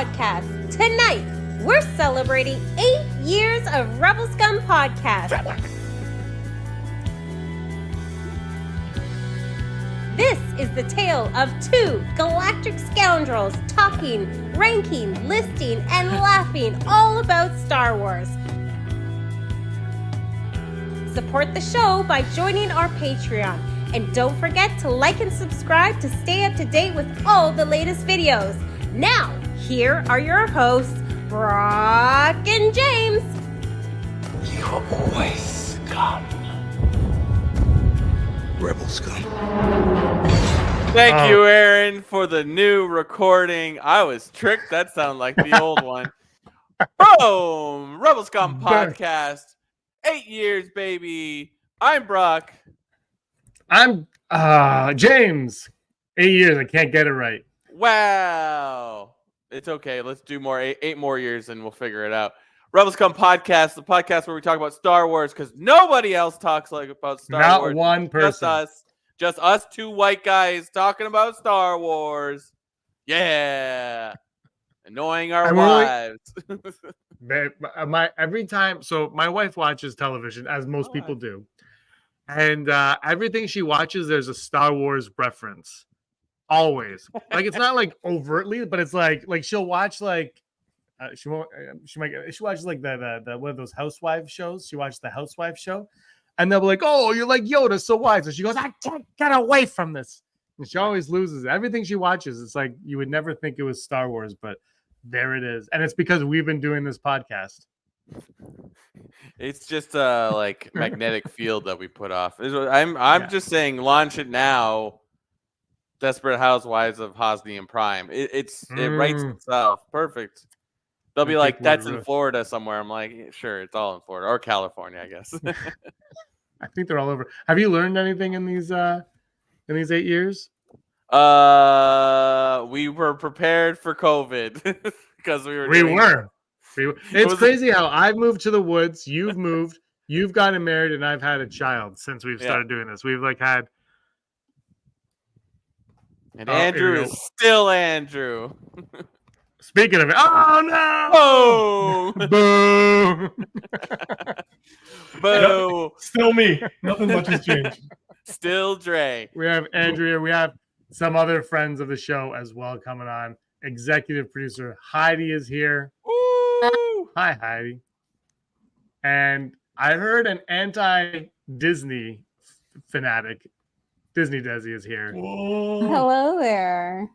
podcast. Tonight, we're celebrating 8 years of Rebel Scum podcast. This is the tale of two galactic scoundrels talking, ranking, listing, and laughing all about Star Wars. Support the show by joining our Patreon. And don't forget to like and subscribe to stay up to date with all the latest videos. Now, here are your hosts, Brock and James. You are always scum. Rebel scum. Thank you, Aaron, for the new recording. I was tricked. That sounded like the old one. Boom! Rebel Scum podcast. 8 years, baby. I'm Brock. I'm James. 8 years. I can't get it right. Wow. It's okay. Let's do more. Eight more years and we'll figure it out. Rebel Scum podcast, the podcast where we talk about Star Wars because nobody else talks about Star Wars. Not one person. Just us two white guys talking about Star Wars. Yeah. Annoying our wives. Every time, so my wife watches television, as most people do. And everything she watches, there's a Star Wars reference. Always. Like, it's not like overtly, but it's like she'll watch like she watches like the one of those housewives shows. She watched the housewife show, and they'll be like, "Oh, you're like Yoda, so why?" So she goes, "I can't get away from this." And she always loses everything she watches. It's like you would never think it was Star Wars, but there it is, and it's because we've been doing this podcast. It's just a like magnetic field that we put off. I'm just saying, launch it now. Desperate Housewives of Hosni and Prime. It writes itself. Perfect. They'll be like, that's in Florida somewhere. I'm like, sure, it's all in Florida or California, I guess. I think they're all over. Have you learned anything in these 8 years? We were prepared for COVID because we were. It's crazy how I've moved to the woods. You've moved. You've gotten married, and I've had a child since we've started doing this. We've had. And Andrew is still Andrew. Speaking of it, oh no! Boom! Boo! Still me. Nothing much has changed. Still Dre. We have Andrea. We have some other friends of the show as well coming on. Executive producer Heidi is here. Woo! Hi, Heidi. And I heard an anti-Disney fanatic. Disney Desi is here. Whoa. Hello there.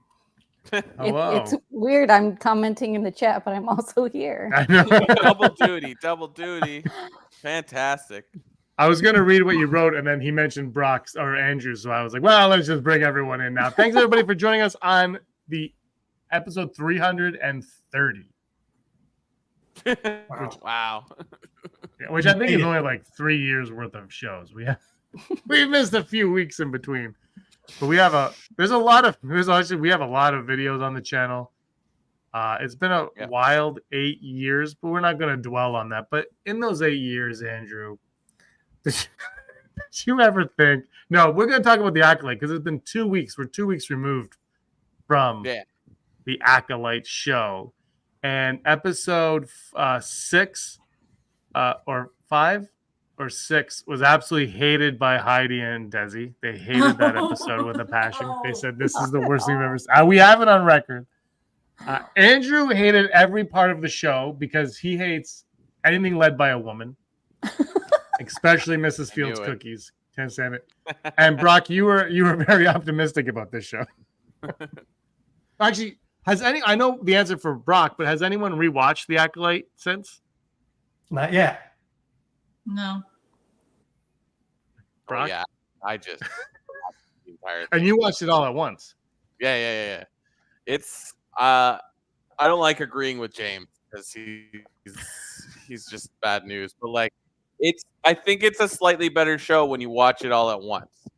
Hello. It's weird. I'm commenting in the chat, but I'm also here. I know. Double duty. Fantastic. I was going to read what you wrote, and then he mentioned Brock's or Andrew, so I was like, well, let's just bring everyone in now. Thanks, everybody, for joining us on the episode 330. Wow. Which I think is only like 3 years worth of shows. We missed a few weeks in between, but we have a lot of videos on the channel. It's been a wild 8 years, but we're not going to dwell on that. But in those 8 years, Andrew, did you ever think? No, we're going to talk about the Acolyte because it's been 2 weeks. We're 2 weeks removed from the Acolyte show, and episode 6 or 5. Or 6 was absolutely hated by Heidi and Desi. They hated that episode with a passion. They said this is the worst thing we've ever seen. We have it on record. Andrew hated every part of the show because he hates anything led by a woman, especially Mrs. Fields' cookies. Can't stand it. And Brock, you were very optimistic about this show. Actually, I know the answer for Brock, but has anyone rewatched The Acolyte since? Not yet. No. Oh, yeah, I just the entire thing. And you watched it all at once. Yeah. It's I don't like agreeing with James because he's just bad news. But like I think it's a slightly better show when you watch it all at once.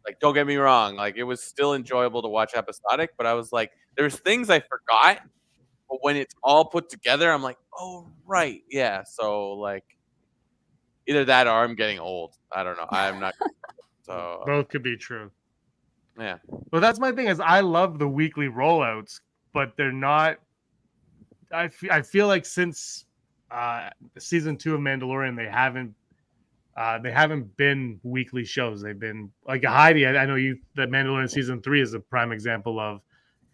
Like, don't get me wrong, like it was still enjoyable to watch episodic, but I was like, there's things I forgot, but when it's all put together, I'm like, oh right, yeah. So like either that or I'm getting old. I don't know. I'm not. So both could be true. Yeah. Well, that's my thing is I love the weekly rollouts, but they're not I feel like since season 2 of Mandalorian, they haven't been weekly shows. They've been like Heidi. I know you. The Mandalorian season 3 is a prime example of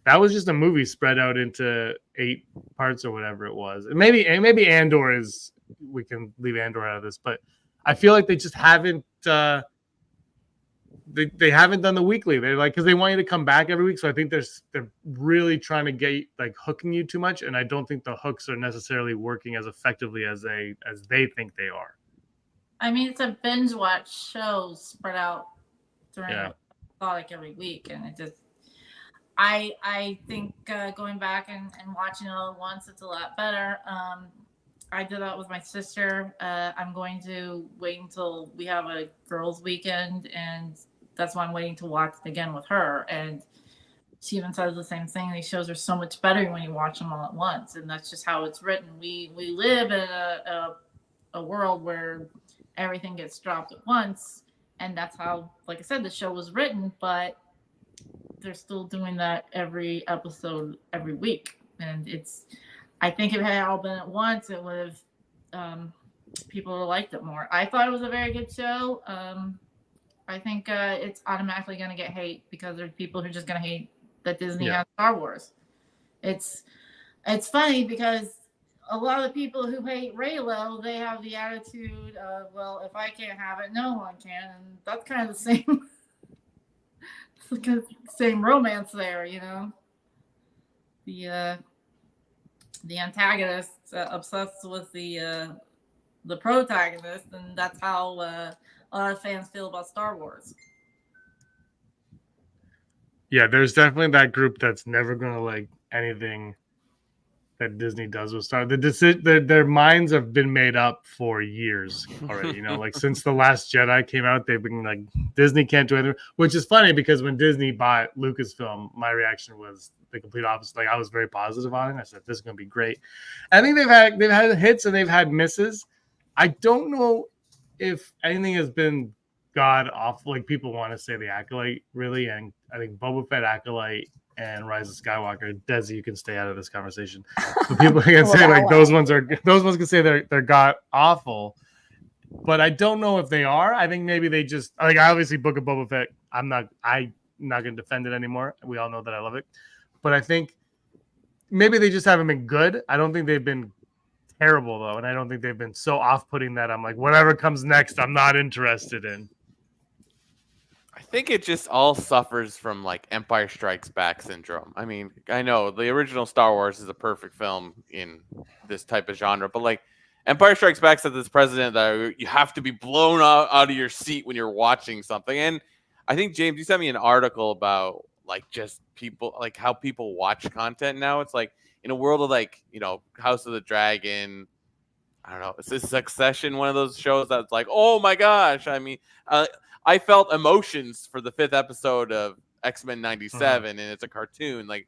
that was just a movie spread out into 8 parts or whatever it was. And maybe Andor is. We can leave Andor out of this, but I feel like they just haven't. They haven't done the weekly. They're like because they want you to come back every week. So I think they're really trying to get like hooking you too much, and I don't think the hooks are necessarily working as effectively as they think they are. I mean, it's a binge watch show spread out during like every week, and it just. I think going back and watching it all at once, it's a lot better. I did that with my sister. I'm going to wait until we have a girls' weekend, and that's why I'm waiting to watch it again with her. And she even says the same thing. These shows are so much better when you watch them all at once, and that's just how it's written. We live in a world where everything gets dropped at once, and that's how, like I said, the show was written. But they're still doing that every episode, every week, and I think if it had all been at once, it would have people would have liked it more. I thought it was a very good show. I think it's automatically going to get hate because there's people who are just going to hate that Disney has Star Wars. It's funny because a lot of the people who hate Reylo, they have the attitude of, well, if I can't have it, no one can, and that's kind of the same. Same romance there, you know. The antagonist obsessed with the protagonist, and that's how a lot of fans feel about Star Wars. Yeah, there's definitely that group that's never gonna like anything that Disney does with Star. Their minds have been made up for years already. You know, like since The Last Jedi came out, they've been like Disney can't do anything. Which is funny because when Disney bought Lucasfilm, my reaction was the complete opposite. Like I was very positive on it. I said this is gonna be great. I think they've had hits and they've had misses. I don't know if anything has been god awful. Like people want to say the Acolyte really, and I think Boba Fett, Acolyte, and Rise of Skywalker. Desi, you can stay out of this conversation. But people can say like those ones can say they're god awful. But I don't know if they are. I think maybe they just like obviously Book of Boba Fett. I'm not gonna defend it anymore. We all know that I love it. But I think maybe they just haven't been good. I don't think they've been terrible though, and I don't think they've been so off-putting that I'm like whatever comes next, I'm not interested in. I think it just all suffers from like Empire Strikes Back syndrome. I mean, I know the original Star Wars is a perfect film in this type of genre, but like Empire Strikes Back set this precedent that you have to be blown out of your seat when you're watching something. And I think, James, you sent me an article about like just people, like how people watch content now. It's like in a world of like, you know, House of the Dragon, I don't know, is this Succession one of those shows that's like, oh my gosh. I mean, I felt emotions for the 5th episode of X-Men 97, and it's a cartoon. Like,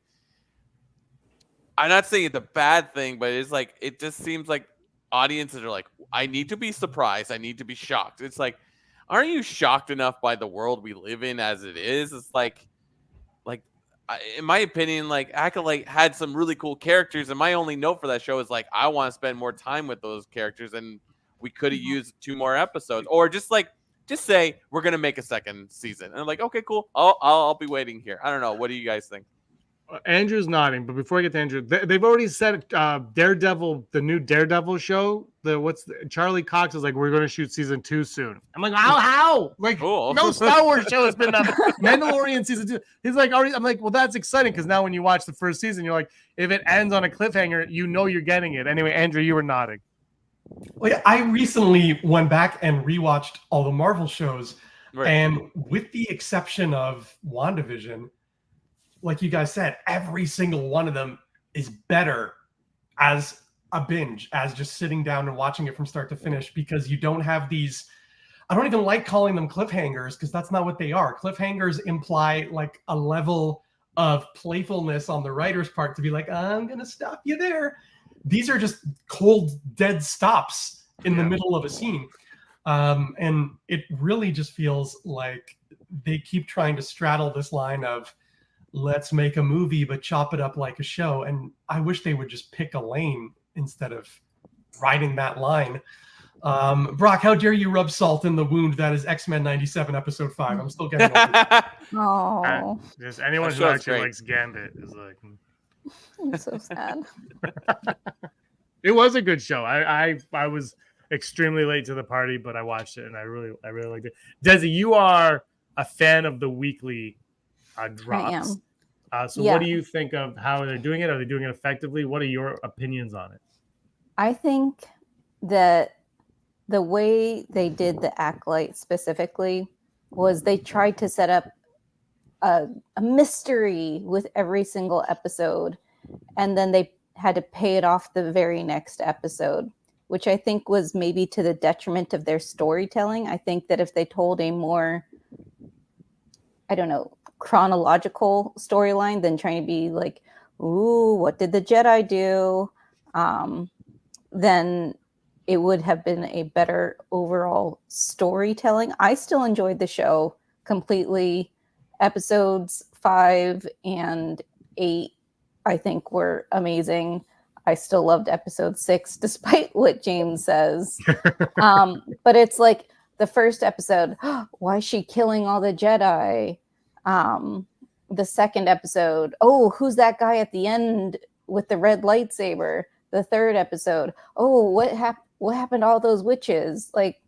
I'm not saying it's a bad thing, but it's like it just seems like audiences are like, I need to be surprised, I need to be shocked. It's like, aren't you shocked enough by the world we live in as it is? It's like, in my opinion, like Acolyte had some really cool characters, and my only note for that show is like, I want to spend more time with those characters, and we could have used 2 more episodes, or just say we're gonna make a second season, and I'm like, okay, cool. I'll be waiting here. I don't know. What do you guys think? Andrew's nodding, but before I get to Andrew, they've already said Daredevil, the new Daredevil show. Charlie Cox is like, we're going to shoot season 2 soon. I'm like, how? Like, cool. No Star Wars show has been up. Mandalorian season 2. He's like, already. I'm like, well, that's exciting because now when you watch the first season, you're like, if it ends on a cliffhanger, you know you're getting it. Anyway, Andrew, you were nodding. Well, yeah, I recently went back and rewatched all the Marvel shows, Right. and with the exception of WandaVision, like you guys said, every single one of them is better as a binge, as just sitting down and watching it from start to finish, because you don't have these, I don't even like calling them cliffhangers because that's not what they are. Cliffhangers imply like a level of playfulness on the writer's part to be like, I'm going to stop you there. These are just cold, dead stops in the middle of a scene. And it really just feels like they keep trying to straddle this line of let's make a movie, but chop it up like a show. And I wish they would just pick a lane instead of riding that line. Brock, how dare you rub salt in the wound that is X-Men 97 episode 5? I'm still getting over it. Oh, Just anyone That who show's actually great. likes Gambit is like, I'm so sad. it was a good show. I was extremely late to the party, but I watched it and I really liked it. Desi, you are a fan of the weekly drops. So Yeah. what do you think of how they're doing it? Are they doing it effectively? What are your opinions on it? I think that the way they did the Acolyte specifically was they tried to set up a mystery with every single episode, and then they had to pay it off the very next episode, which I think was maybe to the detriment of their storytelling. I think that if they told a more, I don't know, chronological storyline than trying to be like, ooh, what did the Jedi do? Then it would have been a better overall storytelling. I still enjoyed the show completely. Episodes 5 and 8, I think, were amazing. I still loved episode 6, despite what James says. But it's like the first episode, why is she killing all the Jedi? The second episode, oh, who's that guy at the end with the red lightsaber? The third episode, oh, what happened to all those witches? Like,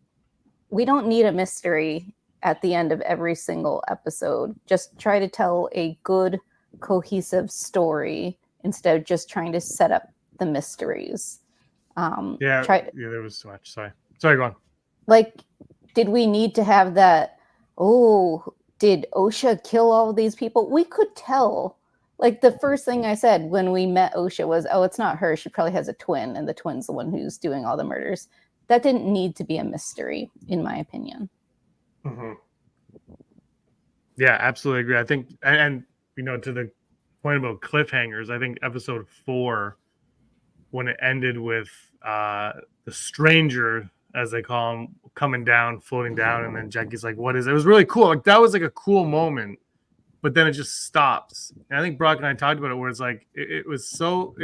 we don't need a mystery at the end of every single episode. Just try to tell a good, cohesive story instead of just trying to set up the mysteries. There was too much. Sorry, go on. Like, did we need to have that? Oh, did Osha kill all these people? We could tell. Like, the first thing I said when we met Osha was, oh, it's not her. She probably has a twin, and the twin's the one who's doing all the murders. That didn't need to be a mystery, in my opinion. Mm-hmm. Yeah, absolutely agree. I think, and to the point about cliffhangers, I think episode 4, when it ended with the stranger, as they call him, coming down, floating down, and then Jackie's like, what is it? It was really cool. Like, that was like a cool moment. But then it just stops. And I think Brock and I talked about it, where it's like it was so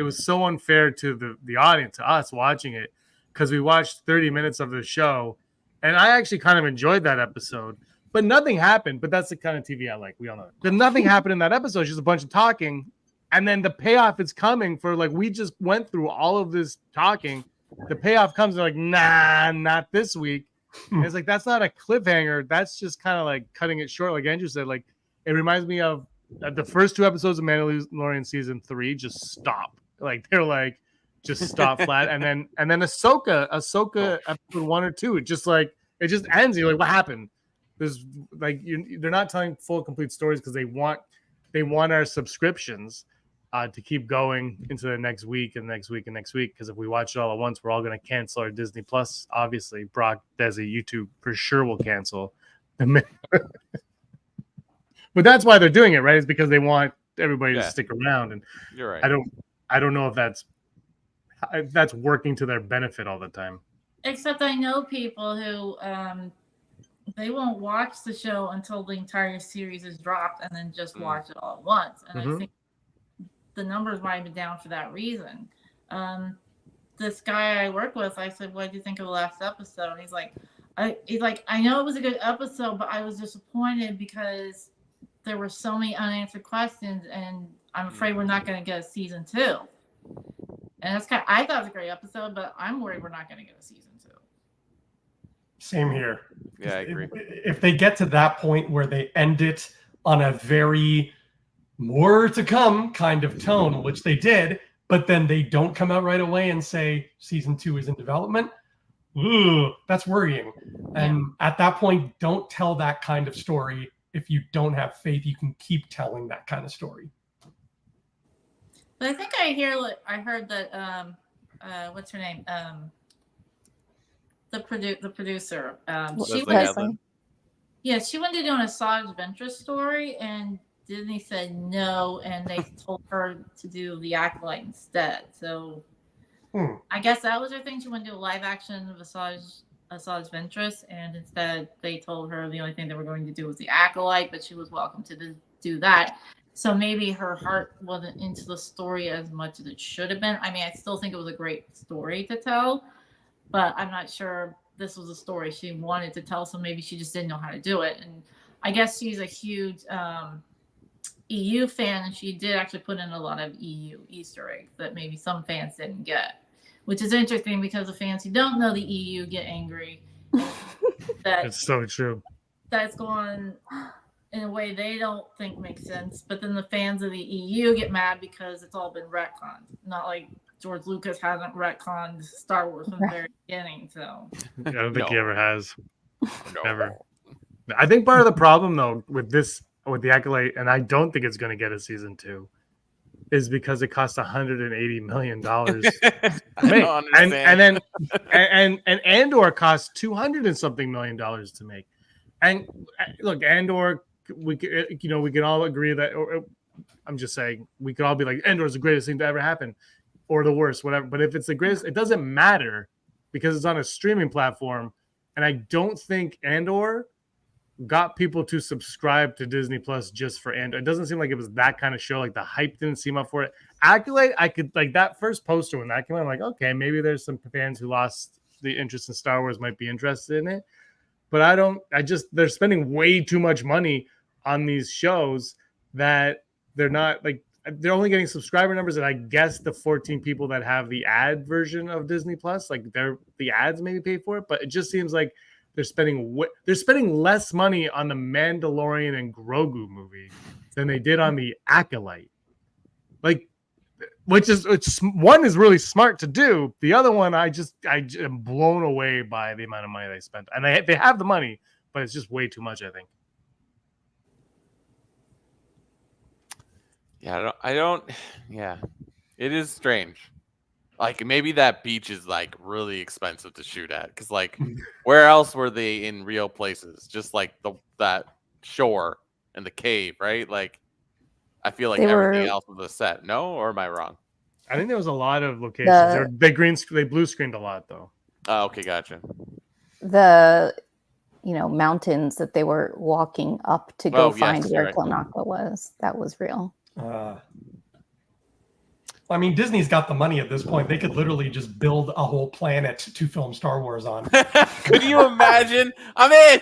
unfair to the audience, to us watching it, because we watched 30 minutes of the show, and I actually kind of enjoyed that episode. But nothing happened. But that's the kind of TV I like. We all know that. But nothing happened in that episode. It's just a bunch of talking, and then the payoff is coming for, like, we just went through all of this talking. The payoff comes, they're like, nah, not this week. And it's like, that's not a cliffhanger. That's just kind of like cutting it short, like Andrew said. Like, it reminds me of the first 2 episodes of Mandalorian season 3. Just stop, like, they're like, just stop flat, and then Ahsoka episode 1 or 2. It just ends. You're like, what happened? There's like, they're not telling full complete stories because they want our subscriptions to keep going into the next week and next week and next week. Because if we watch it all at once, we're all going to cancel our Disney Plus. Obviously, Brock, Desi, YouTube for sure will cancel. But that's why they're doing it, right? Is because they want everybody to stick around. And You're right. I don't know if that's working to their benefit all the time. Except I know people who they won't watch the show until the entire series is dropped and then just watch it all at once. And I think the numbers might have been down for that reason. This guy I work with, I said, what did you think of the last episode? And he's like, I know it was a good episode, but I was disappointed because there were so many unanswered questions, and I'm afraid we're not going to get a season 2. And that's I thought it was a great episode, but I'm worried we're not going to get a season 2. Same here. Yeah, I agree. If they get to that point where they end it on a very more to come kind of tone, which they did, but then they don't come out right away and say season 2 is in development, ooh, that's worrying. And at that point, don't tell that kind of story. If you don't have faith, you can keep telling that kind of story. But I think I heard that what's her name? The producer. She Leslie. she wanted to do an Asajj Ventress story, and Disney said no, and they told her to do the Acolyte instead. So I guess that was her thing. She wanted to do a live action of Asajj Ventress, and instead they told her the only thing they were going to do was the Acolyte, but she was welcome to do that. So maybe her heart wasn't into the story as much as it should have been. I mean, I still think it was a great story to tell, but I'm not sure this was a story she wanted to tell. So maybe she just didn't know how to do it. And I guess she's a huge EU fan, and she did actually put in a lot of EU Easter eggs that maybe some fans didn't get, which is interesting because the fans who don't know the EU get angry. That It's so true. that's going in a way they don't think makes sense, but then the fans of the EU get mad because it's all been retconned. Not like George Lucas hasn't retconned Star Wars from the very beginning. So I don't think he ever has. No. Never. I think part of the problem though with the Acolyte, and I don't think it's going to get a season 2, is because it cost $180 million to make. And Andor cost $200 and something million to make. And look, Andor, we can all agree that, or I'm just saying, we could all be like, Andor is the greatest thing to ever happen, or the worst, whatever. But if it's the greatest, it doesn't matter because it's on a streaming platform. And I don't think Andor got people to subscribe to Disney Plus just for Andor. It doesn't seem like it was that kind of show. Like the hype didn't seem up for it. Acolyte, I could like that first poster when that came out. I'm like, okay, maybe there's some fans who lost the interest in Star Wars might be interested in it. But they're spending way too much money on these shows that they're not like, they're only getting subscriber numbers. And I guess the 14 people that have the ad version of Disney Plus, like the ads maybe pay for it. But it just seems like they're spending less money on the Mandalorian and Grogu movie than they did on the Acolyte. Like, it's one is really smart to do. The other one, I am blown away by the amount of money they spent, and they have the money, but it's just way too much, I think. Yeah, I don't. Yeah, it is strange. Like maybe that beach is like really expensive to shoot at, because like where else were they in real places? Just like that shore and the cave, right? Like I feel like everything else was a set. No, or am I wrong? I think there was a lot of locations. They blue screened a lot though. Oh, okay, gotcha. The mountains that they were walking up to go find where Glenakwa was, that was real. I mean, Disney's got the money at this point. They could literally just build a whole planet to film Star Wars on. Could you imagine? I'm in.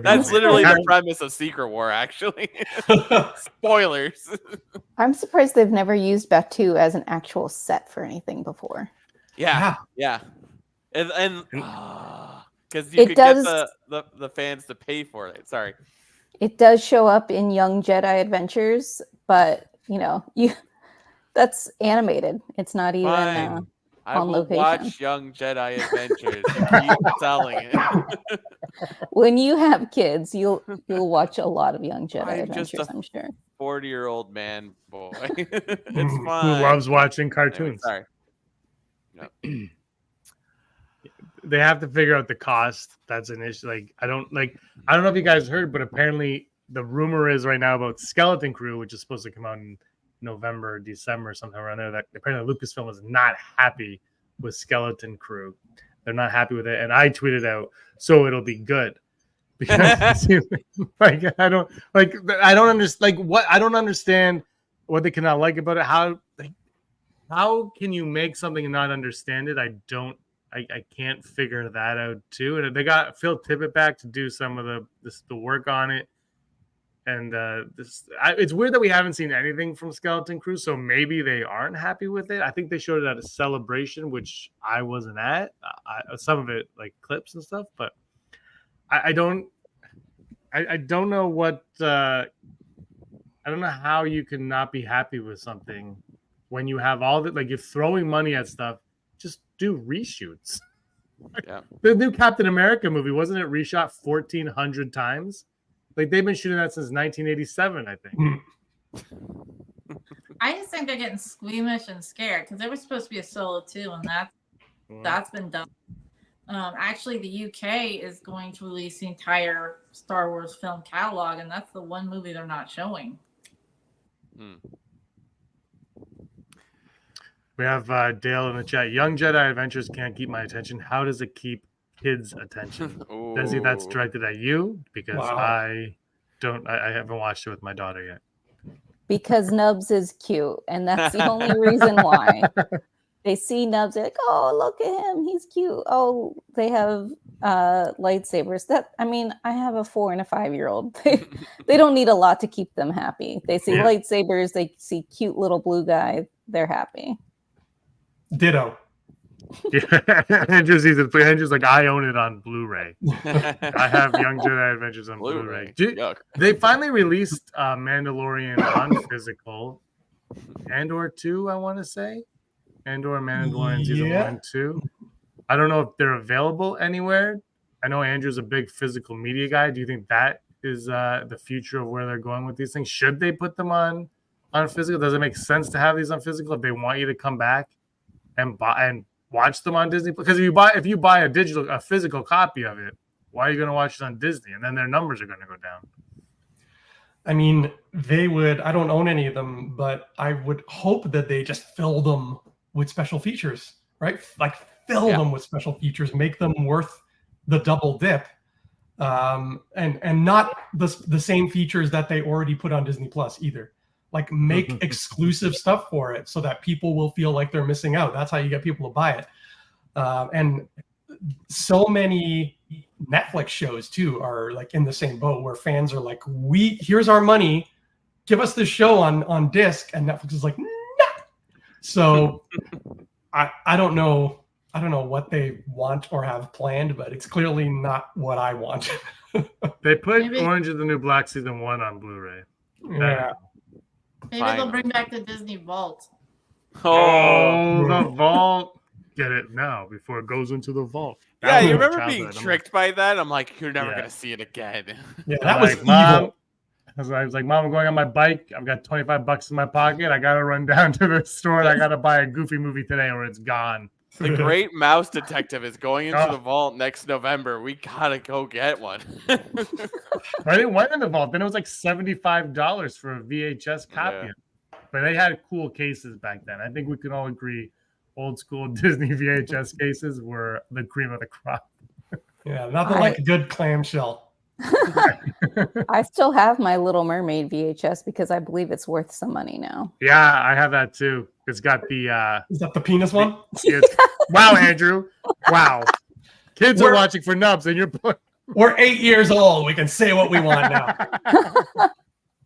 That's literally the premise of Secret War, actually. Spoilers. I'm surprised they've never used Batu as an actual set for anything before. Yeah. And because you could get the fans to pay for it. Sorry. It does show up in Young Jedi Adventures, but that's animated. It's not even I on will location. watch Young Jedi Adventures. Keep telling it. When you have kids, you'll watch a lot of Young Jedi Adventures, I'm sure. 40-year-old man boy. It's fine. Who loves watching cartoons. Anyway, sorry. No. They have to figure out the cost. That's an issue. Like I don't know if you guys heard, but apparently the rumor is right now about Skeleton Crew, which is supposed to come out in November or December, sometime around there, that apparently Lucasfilm is not happy with Skeleton Crew. They're not happy with it. And I tweeted out, so it'll be good. Because I don't understand what they cannot like about it. How can you make something and not understand it? I can't figure that out too. And they got Phil Tippett back to do some of the work on it. And it's weird that we haven't seen anything from Skeleton Crew, so maybe they aren't happy with it. I think they showed it at a celebration, which I wasn't at. Some of it, like clips and stuff, but I don't know what. I don't know how you can not be happy with something when you have all that. Like you're throwing money at stuff. Just do reshoots. Yeah. The new Captain America movie, wasn't it reshot 1,400 times? Like they've been shooting that since 1987, I think. I just think they're getting squeamish and scared because they were supposed to be a solo too, and that's been done. Actually, the UK is going to release the entire Star Wars film catalog, and that's the one movie they're not showing. We have Dale in the chat. Young Jedi Adventures can't keep my attention. How does it keep kids' attention? Desi, that's directed at you because I haven't watched it with my daughter yet. Because Nubs is cute, and that's the only reason why. They see Nubs, they're like, oh, look at him, he's cute. Oh, they have lightsabers. I have a 4 and a 5-year-old. They don't need a lot to keep them happy. They see lightsabers, they see cute little blue guy, they're happy. Ditto. Yeah. Andrew's like, I own it on Blu-ray. I have Young Jedi Adventures on Blu-ray. They finally released Mandalorian on physical. Andor 2, I want to say. Andor and Mandalorian season 1 and 2. I don't know if they're available anywhere. I know Andrew's a big physical media guy. Do you think that is the future of where they're going with these things? Should they put them on physical? Does it make sense to have these on physical if they want you to come back and watch them on Disney? Because if you buy a physical copy of it, why are you going to watch it on Disney? And then their numbers are going to go down. I mean, they would. I don't own any of them, but I would hope that they just fill them with special features, right? Like fill them with special features, make them worth the double dip, and not the same features that they already put on Disney Plus either. Like make exclusive stuff for it so that people will feel like they're missing out. That's how you get people to buy it. And so many Netflix shows too are like in the same boat where fans are like, here's our money, give us this show on disc, and Netflix is like, no. So I don't know what they want or have planned, but it's clearly not what I want. They put Orange is the New Black season 1 on Blu-ray. Yeah. Maybe they'll bring back the Disney Vault. Oh, the vault. Get it now before it goes into the vault. Yeah, you remember being tricked by that? I'm like, you're never going to see it again. Yeah, that was evil. Mom, I was like, Mom, I'm going on my bike. I've got $25 in my pocket. I got to run down to the store and I got to buy a Goofy movie today or it's gone. The Great Mouse Detective is going into the vault next November. We got to go get one. It went in the vault. Then it was like $75 for a VHS copy. Yeah. But they had cool cases back then. I think we can all agree old school Disney VHS cases were the cream of the crop. Yeah, nothing like a good clamshell. I still have my Little Mermaid VHS because I believe it's worth some money now. Yeah, I have that too. It's got the is that the penis one? Wow, Andrew. Wow. Kids are watching for Nubs and we're 8 years old. We can say what we want now.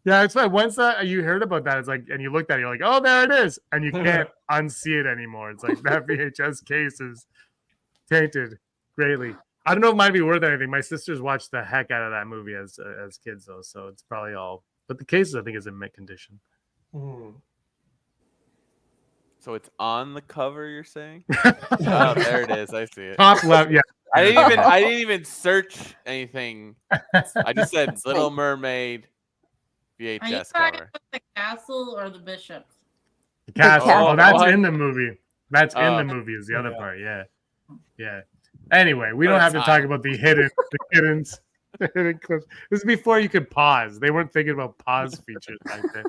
Yeah, it's like once you heard about that, it's like, and you looked at it, you're like, oh, there it is. And you can't unsee it anymore. It's like that VHS case is tainted greatly. I don't know if it might be worth anything. My sisters watched the heck out of that movie as kids, though, so it's probably all. But the case, I think, is in mint condition. So it's on the cover, you're saying? Oh, there it is. I see it. Top left, yeah. I didn't even search anything. I just said Little Mermaid VHS Are you talking cover. about the castle or the bishop? The castle. Oh, that's in the movie. That's in the movie. Is the other part? Yeah, yeah. Anyway, we don't have to talk about the hidden clips. This is before you could pause. They weren't thinking about pause features back then.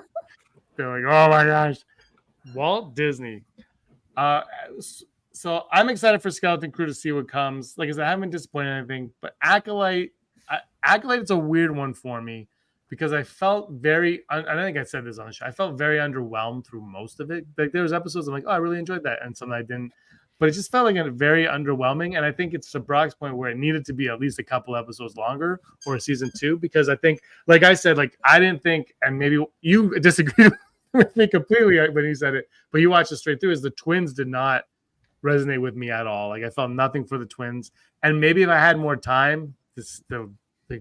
They're like, oh my gosh, Walt Disney. So I'm excited for Skeleton Crew to see what comes. Like I said, I haven't been disappointed in anything, but Acolyte, it's a weird one for me because I felt very. I don't think I said this on the show. I felt very underwhelmed through most of it. Like there was episodes I'm like, oh, I really enjoyed that, and some I didn't. But it just felt like a very underwhelming. And I think it's to Brock's point where it needed to be at least a couple episodes longer or a season 2, because I think, like I said, like I didn't think, and maybe you disagree with me completely when you said it, but you watched it straight through, is the twins did not resonate with me at all. Like I felt nothing for the twins. And maybe if I had more time to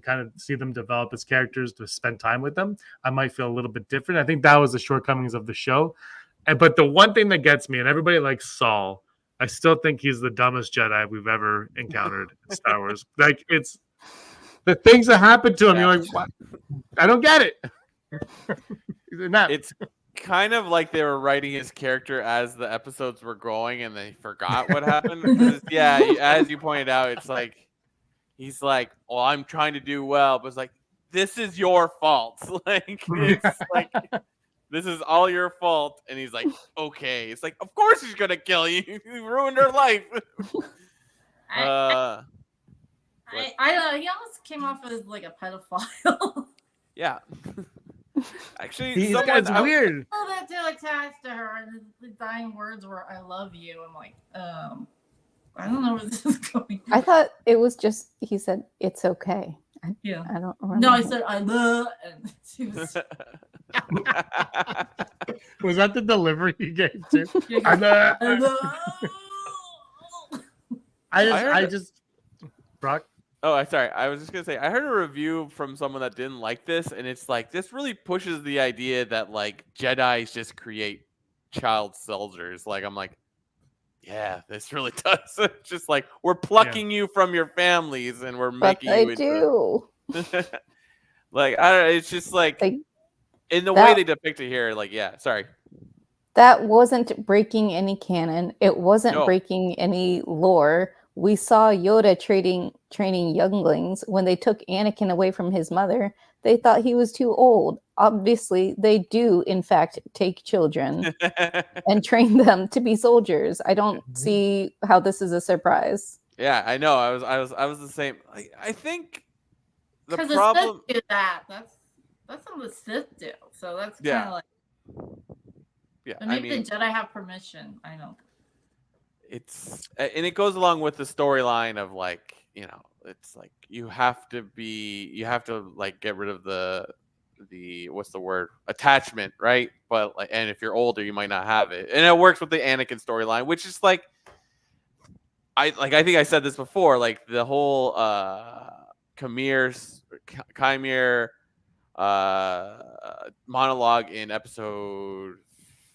kind of see them develop as characters, to spend time with them, I might feel a little bit different. I think that was the shortcomings of the show. But the one thing that gets me, and everybody likes Saul, I still think he's the dumbest Jedi we've ever encountered in Star Wars. Like, it's the things that happen to him. You're like, what? I don't get it. It's kind of like they were writing his character as the episodes were going and they forgot what happened. Yeah, as you pointed out, it's like, he's like, well, I'm trying to do well. But it's like, this is your fault. Like, it's like... This is all your fault. And he's like, okay. It's like, of course he's going to kill you. You ruined her life. He almost came off as like a pedophile. Yeah. Actually, These someone guys weird. A little bit too attached to her, and the dying words were "I love you." I'm like, I don't know where this is going. I thought it was just he said it's okay. Yeah. I don't remember. No, I said I love, and she was. Was that the delivery you gave too? I I love. just Brock. Oh, sorry. I was just gonna say I heard a review from someone that didn't like this, and it's like this really pushes the idea that like Jedis just create child soldiers. Like I'm like, yeah, this really does. It's just like we're plucking you from your families and we're But making they you do. like I don't know, it's just like Like, in the way they depict it here, like yeah, sorry. that wasn't breaking any canon. It wasn't No. breaking any lore. We saw Yoda training younglings. When they took Anakin away from his mother, they thought he was too old. Obviously, they do, in fact, take children and train them to be soldiers. I don't see how this is a surprise. Yeah, I know. I was the same. I think the Because problem. the Sith do that. That's what the Sith do. So that's kind of like. Yeah, But maybe the Jedi have permission. I don't. It's and it goes along with the storyline of like it's like you have to like get rid of the what's the word, attachment, right? But like, and if you're older you might not have it, and it works with the Anakin storyline, which is like I think I said this before, like the whole Chimere monologue in episode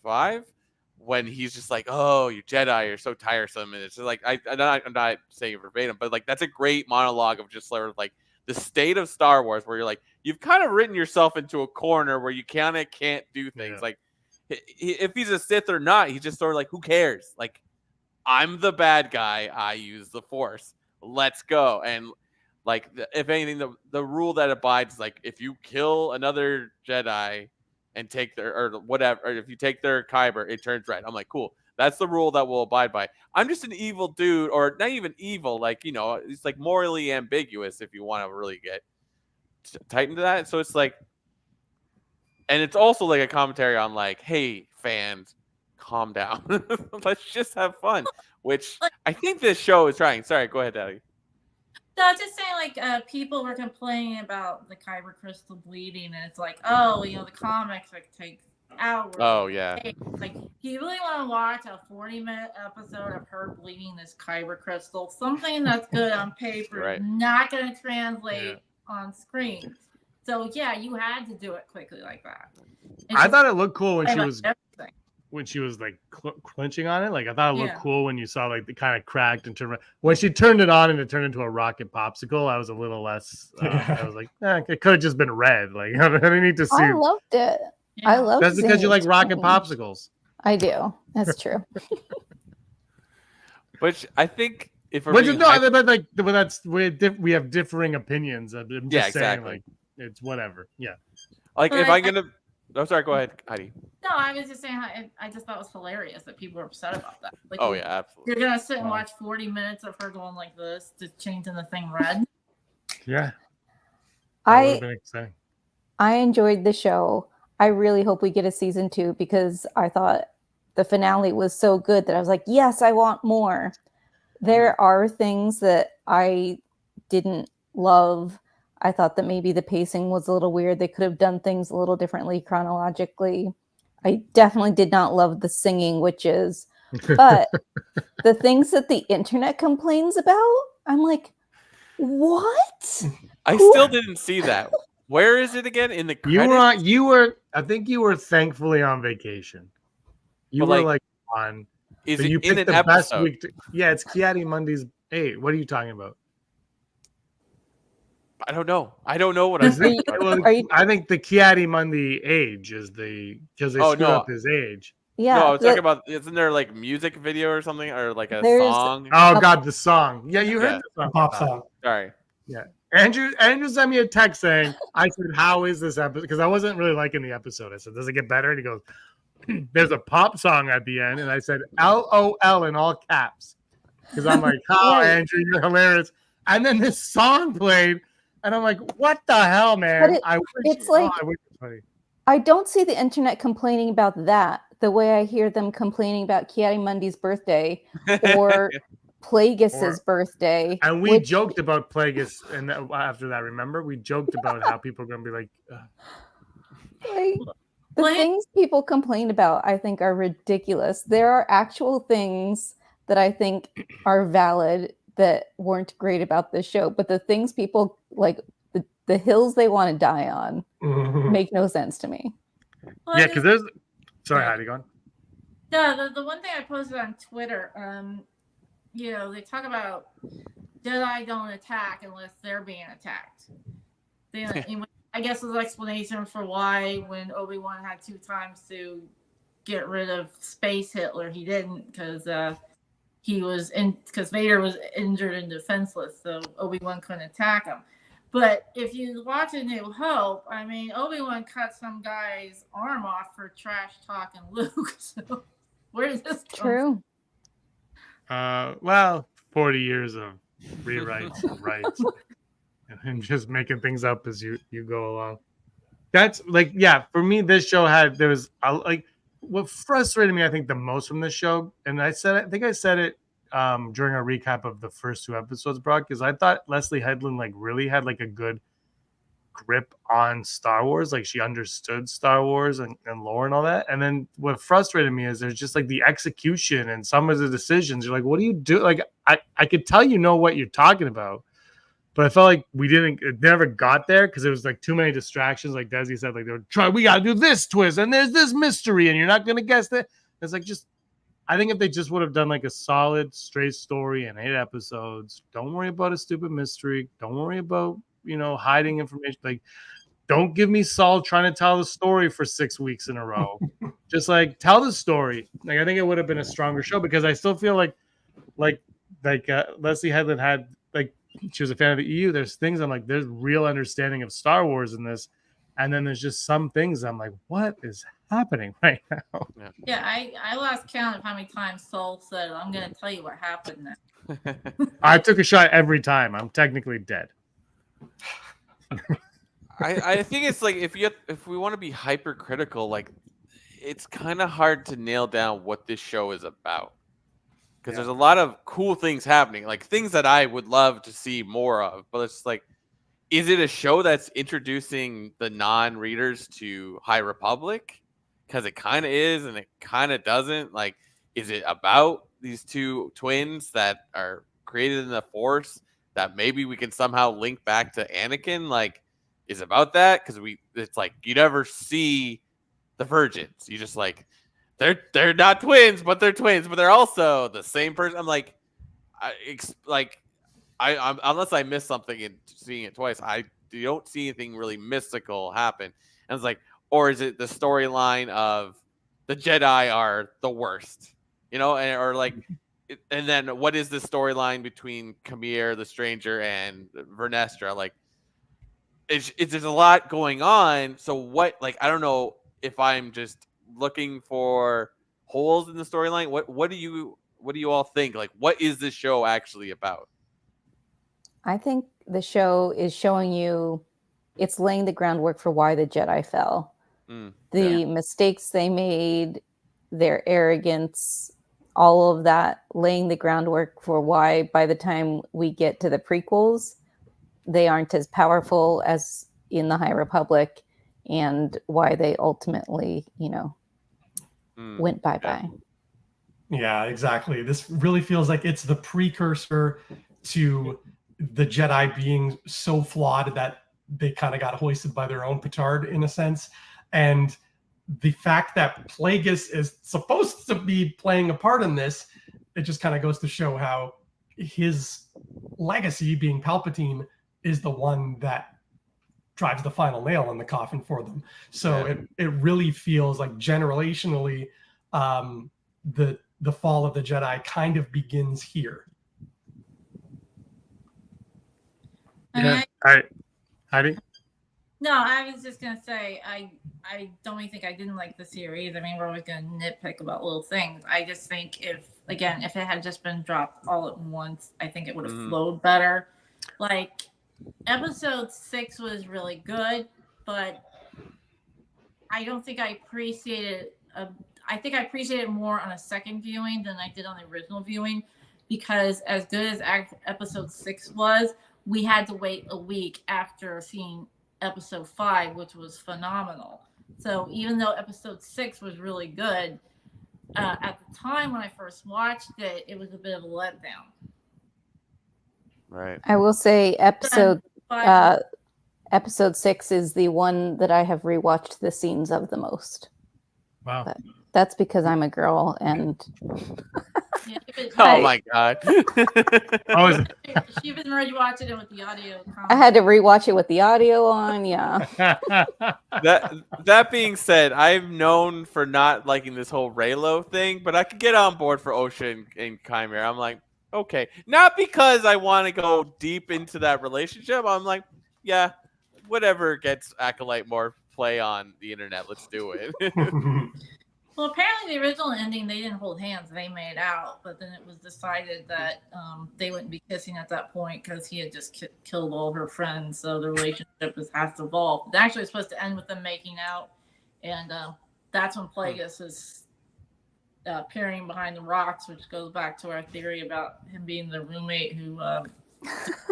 5 when he's just like, oh, you Jedi are so tiresome, and it's just like I'm not saying it verbatim, but like that's a great monologue of just sort of like the state of Star Wars, where you're like you've kind of written yourself into a corner where you kind of can't do things. Like if he's a Sith or not, he's just sort of like, who cares? Like I'm the bad guy. I use the Force. Let's go. And like if anything, the rule that abides, like if you kill another Jedi and take their or whatever, or if you take their kyber, it turns red. I'm like, cool. That's the rule that we'll abide by. I'm just an evil dude, or not even evil, like it's like morally ambiguous if you want to really get tight into that. So it's like, and it's also like a commentary on like, hey fans, calm down. Let's just have fun. Which I think this show is trying. Sorry, go ahead, Daddy. No, just saying, like, people were complaining about the kyber crystal bleeding, and it's like, oh, the comics like take hours. Oh yeah. Like, do you really want to watch a 40-minute episode of her bleeding this kyber crystal? Something that's good on paper, Right. not going to translate on screen. So yeah, you had to do it quickly like that. I thought it looked cool when she was everything. when she was like clinching on it. Like I thought it looked Yeah. cool when you saw like the kind of cracked and turned. When she turned it on and it turned into a rocket popsicle, I was a little less. I was like, it could have just been red. Like I didn't need to see. I loved it. Yeah. I loved. That's because seeing you like it rocket change. popsicles. I do. That's true. Which I think if we're But being no, but like, but that's we have differing opinions. I'm just Yeah, saying, exactly. like, it's whatever. Yeah. like But if I'm gonna. Oh, sorry. Go ahead, Heidi. No, I was just saying, I just thought it was hilarious that people were upset about that. Like, Oh yeah, absolutely. You're gonna sit and watch 40 minutes of her going like this, just changing the thing red. Yeah. That would've I been exciting. enjoyed the show. I really hope we get a season 2 because I thought the finale was so good that I was like, yes, I want more. There are things that I didn't love. I thought that maybe the pacing was a little weird. They could have done things a little differently chronologically. I definitely did not love the singing witches. But the things that the internet complains about, I'm like, what? I still didn't see that. Where is it again? In the credits? You were. I think you were thankfully on vacation. You But, were like, like on. Is so it you in picked an the best episode? week. Yeah, it's Kiati Mondays. Hey, what are you talking about? I don't know. I don't know what I'm Are saying. you- Well, Are you- I think the Kiati Monday age is because they Oh, screwed no. up his age. Yeah. No, I was the- talking about. Isn't there like music video or something, or like a There's- song? Oh God, the song. Yeah, you heard Yeah. the song. Pop song. Sorry. Andrew sent me a text saying, I said, how is this episode? Because I wasn't really liking the episode. I said, does it get better? And he goes, there's a pop song at the end. And I said, LOL in all caps. Because I'm like, oh, Right. Andrew, you're hilarious. And then this song played. And I'm like, what the hell, man? I wish it's like I wish it was funny. I don't see the internet complaining about that the way I hear them complaining about Kiarimundi's birthday or Plagueis's birthday. And we which, joked about Plagueis, and after that, remember, we joked about how people are gonna be like, like the things people complain about, I think, are ridiculous. There are actual things that I think are valid that weren't great about this show, but the things people like, the hills they want to die on, make no sense to me. Well, yeah, because there's. Sorry, Heidi, go on. No, the one thing I posted on Twitter, you know, they talk about Jedi don't attack unless they're being attacked. I guess there's an explanation for why when Obi-Wan had 2 times to get rid of Space Hitler, he didn't, because Vader was injured and defenseless, so Obi-Wan couldn't attack him. But if you watch A New Hope, I mean, Obi-Wan cut some guy's arm off for trash talking Luke. So where does this come True. Well, 40 years of rewrites and rights and just making things up as you go along. That's like, yeah, for me, this show there was like what frustrated me, I think, the most from this show, and I think I said it during a recap of the first 2 episodes, Brock, because I thought Leslie Headland like really had like a good grip on Star Wars. Like she understood Star Wars and lore and all that. And then what frustrated me is there's just like the execution and some of the decisions. You're like, what do you do? Like I could tell you know what you're talking about, but I felt like it never got there because it was like too many distractions. Like Desi said, like we got to do this twist and there's this mystery and you're not going to guess that. It's like I think if they just would have done like a solid straight story in 8 episodes, don't worry about a stupid mystery. Don't worry about, hiding information. Like, don't give me Saul trying to tell the story for 6 weeks in a row. Just like tell the story. Like, I think it would have been a stronger show because I still feel like Leslie Headland had, like, she was a fan of the EU. There's things I'm like, there's real understanding of Star Wars in this. And then there's just some things I'm like, what is happening right now? Yeah, I lost count of how many times Saul said, I'm going to tell you what happened now. I took a shot every time. I'm technically dead. I think it's like if we want to be hypercritical, like it's kind of hard to nail down what this show is about because there's a lot of cool things happening, like things that I would love to see more of. But it's like, is it a show that's introducing the non-readers to High Republic? Because it kind of is, and it kind of doesn't. Like, is it about these 2 twins that are created in the Force that maybe we can somehow link back to Anakin? Like, is it about that? Because it's like you never see the virgins. You just like they're not twins, but they're twins, but they're also the same person. I'm like, I'm unless I miss something in seeing it twice, I don't see anything really mystical happen. And it's like, or is it the storyline of the Jedi are the worst, or like, and then what is the storyline between Kamir, the Stranger, and Vernestra? Like, there's a lot going on. So what? Like, I don't know if I'm just looking for holes in the storyline. What do you all think? Like, what is this show actually about? I think the show is showing you, it's laying the groundwork for why the Jedi fell. The mistakes they made, their arrogance, all of that, laying the groundwork for why by the time we get to the prequels, they aren't as powerful as in the High Republic, and why they ultimately, went bye-bye. Yeah, exactly. This really feels like it's the precursor to the Jedi being so flawed that they kind of got hoisted by their own petard in a sense. And the fact that Plagueis is supposed to be playing a part in this, it just kind of goes to show how his legacy, being Palpatine, is the one that drives the final nail in the coffin for them. So it really feels like generationally, the fall of the Jedi kind of begins here. Yeah. All right, Heidi. No, I was just gonna say I don't even think I didn't like the series. I mean, we're always gonna nitpick about little things. I just think if it had just been dropped all at once, I think it would have flowed better. Like episode 6 was really good, but I don't think I appreciated. I think I appreciated it more on a second viewing than I did on the original viewing, because as good as episode 6 was, we had to wait a week after seeing episode 5, which was phenomenal. So even though episode 6 was really good, at the time when I first watched it, it was a bit of a letdown. Right. I will say episode But 6 is the one that I have rewatched the scenes of the most. Wow. But that's because I'm a girl and yeah, but Oh my god. Oh, is she was already watching it with the audio. I had to rewatch it with the audio on. Yeah. That being said, I'm known for not liking this whole Raylo thing, but I could get on board for Ocean and Chimera. I'm like, okay, not because I want to go deep into that relationship. I'm like, yeah, whatever gets Acolyte more play on the internet, let's do it. Well, apparently the original ending, they didn't hold hands. They made out, but then it was decided that they wouldn't be kissing at that point because he had just killed all her friends. So the relationship has to evolve. It's actually supposed to end with them making out, and that's when Plagueis is peering behind the rocks, which goes back to our theory about him being the roommate who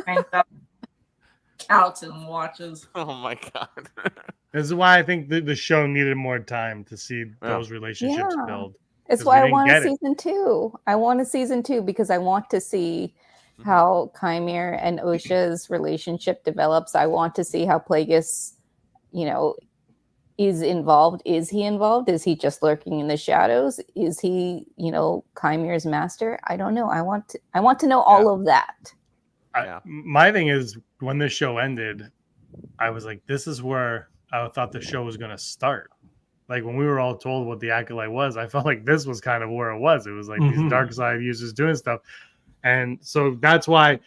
hangs out on the couch and watches. Oh my god. This is why I think the show needed more time to see those relationships Yeah. build. It's 'Cause why we I didn't want a get it. season 2. I want a season 2 because I want to see how Chimera and Osha's relationship develops. I want to see how Plagueis, is involved. Is he involved? Is he just lurking in the shadows? Is he, Chimera's master? I don't know. I want to know all of that. Yeah. My thing is, when this show ended, I was like, this is where I thought the show was going to start. Like when we were all told what the Acolyte was, I felt like this was kind of where it was. It was like these dark side users doing stuff. And so that's why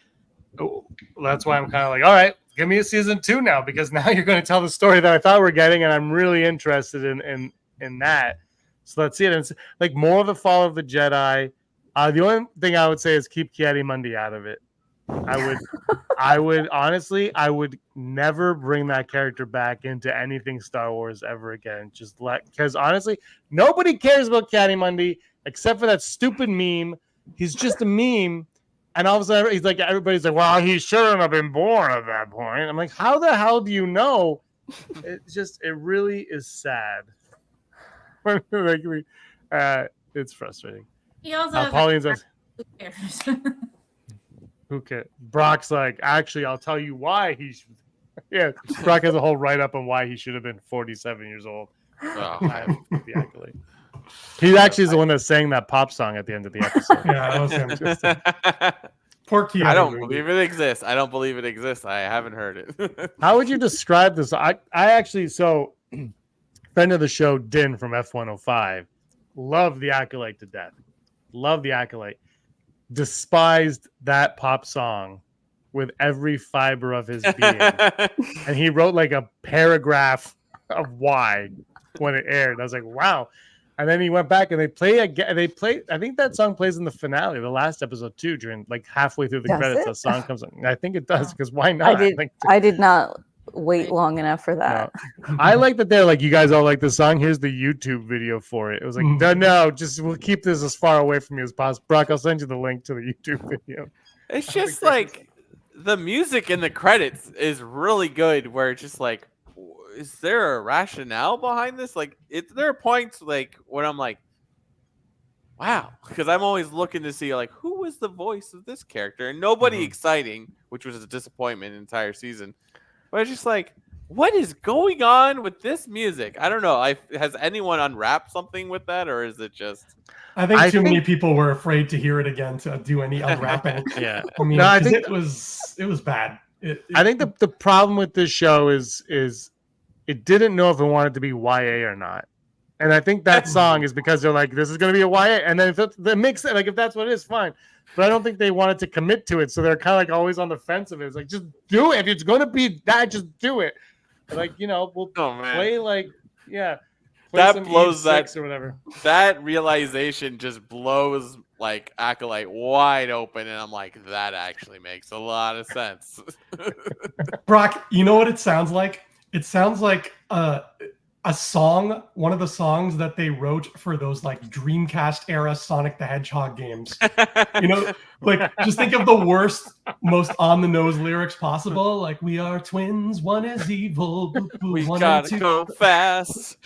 I'm kind of like, all right, give me a season 2 now, because now you're going to tell the story that I thought we're getting, and I'm really interested in that. So let's see it. And it's like more of the Fall of the Jedi. The only thing I would say is keep Ki-Adi-Mundi out of it. I would honestly, I would never bring that character back into anything Star Wars ever again. Because honestly, nobody cares about Ki-Adi-Mundi except for that stupid meme. He's just a meme. And all of a sudden, he's like, everybody's like, well, he shouldn't have been born at that point. I'm like, how the hell do you know? It really is sad. It's frustrating. He also Pauline's has who cares? who cares? Brock's like, actually, I'll tell you why he should. Yeah, Brock has a whole write-up on why he should have been 47 years old. Oh, I have the accolade. He actually is the one that sang that pop song at the end of the episode. Yeah, that was him. Poor Ki. I don't believe it exists. I don't believe it exists. I haven't heard it. How would you describe this? I actually, friend of the show, Din from F105, loved the Acolyte to death. Loved the Acolyte. Despised that pop song with every fiber of his being. And he wrote like a paragraph of why when it aired. I was like, wow. And then he went back and they play again. I think that song plays in the finale, the last episode too, during like halfway through the credits. The song comes on. I think it does, because why not? I did not wait long enough for that. No. I like that they're like, you guys all like the song. Here's the YouTube video for it. It was like, no, just we'll keep this as far away from you as possible. Brock, I'll send you the link to the YouTube video. It's just like the music in the credits is really good, where it's just like, is there a rationale behind this? Like, there are points like when I'm like, wow, because I'm always looking to see like who was the voice of this character, and nobody exciting, which was a disappointment the entire season. But it's just like, what is going on with this music? I don't know. Has anyone unwrapped something with that, or is it just? I think too many people were afraid to hear it again to do any unwrapping. Yeah, I mean, I think it was bad. I think the problem with this show is it didn't know if it wanted to be YA or not. And I think that song is because they're like, this is going to be a YA. And then if that makes it, like, if that's what it is, fine. But I don't think they wanted to commit to it. So they're kind of like always on the fence of it. It's like, just do it. If it's going to be that, just do it. Like, we'll play that blows Eve 6 or whatever. That realization just blows like Acolyte wide open, and I'm like, that actually makes a lot of sense. Brock, you know what it sounds like? It sounds like a song, one of the songs that they wrote for those like Dreamcast era Sonic the Hedgehog games. You know, like just think of the worst, most on the nose lyrics possible. Like, we are twins, one is evil. Boo, boo, We one gotta and two. go fast.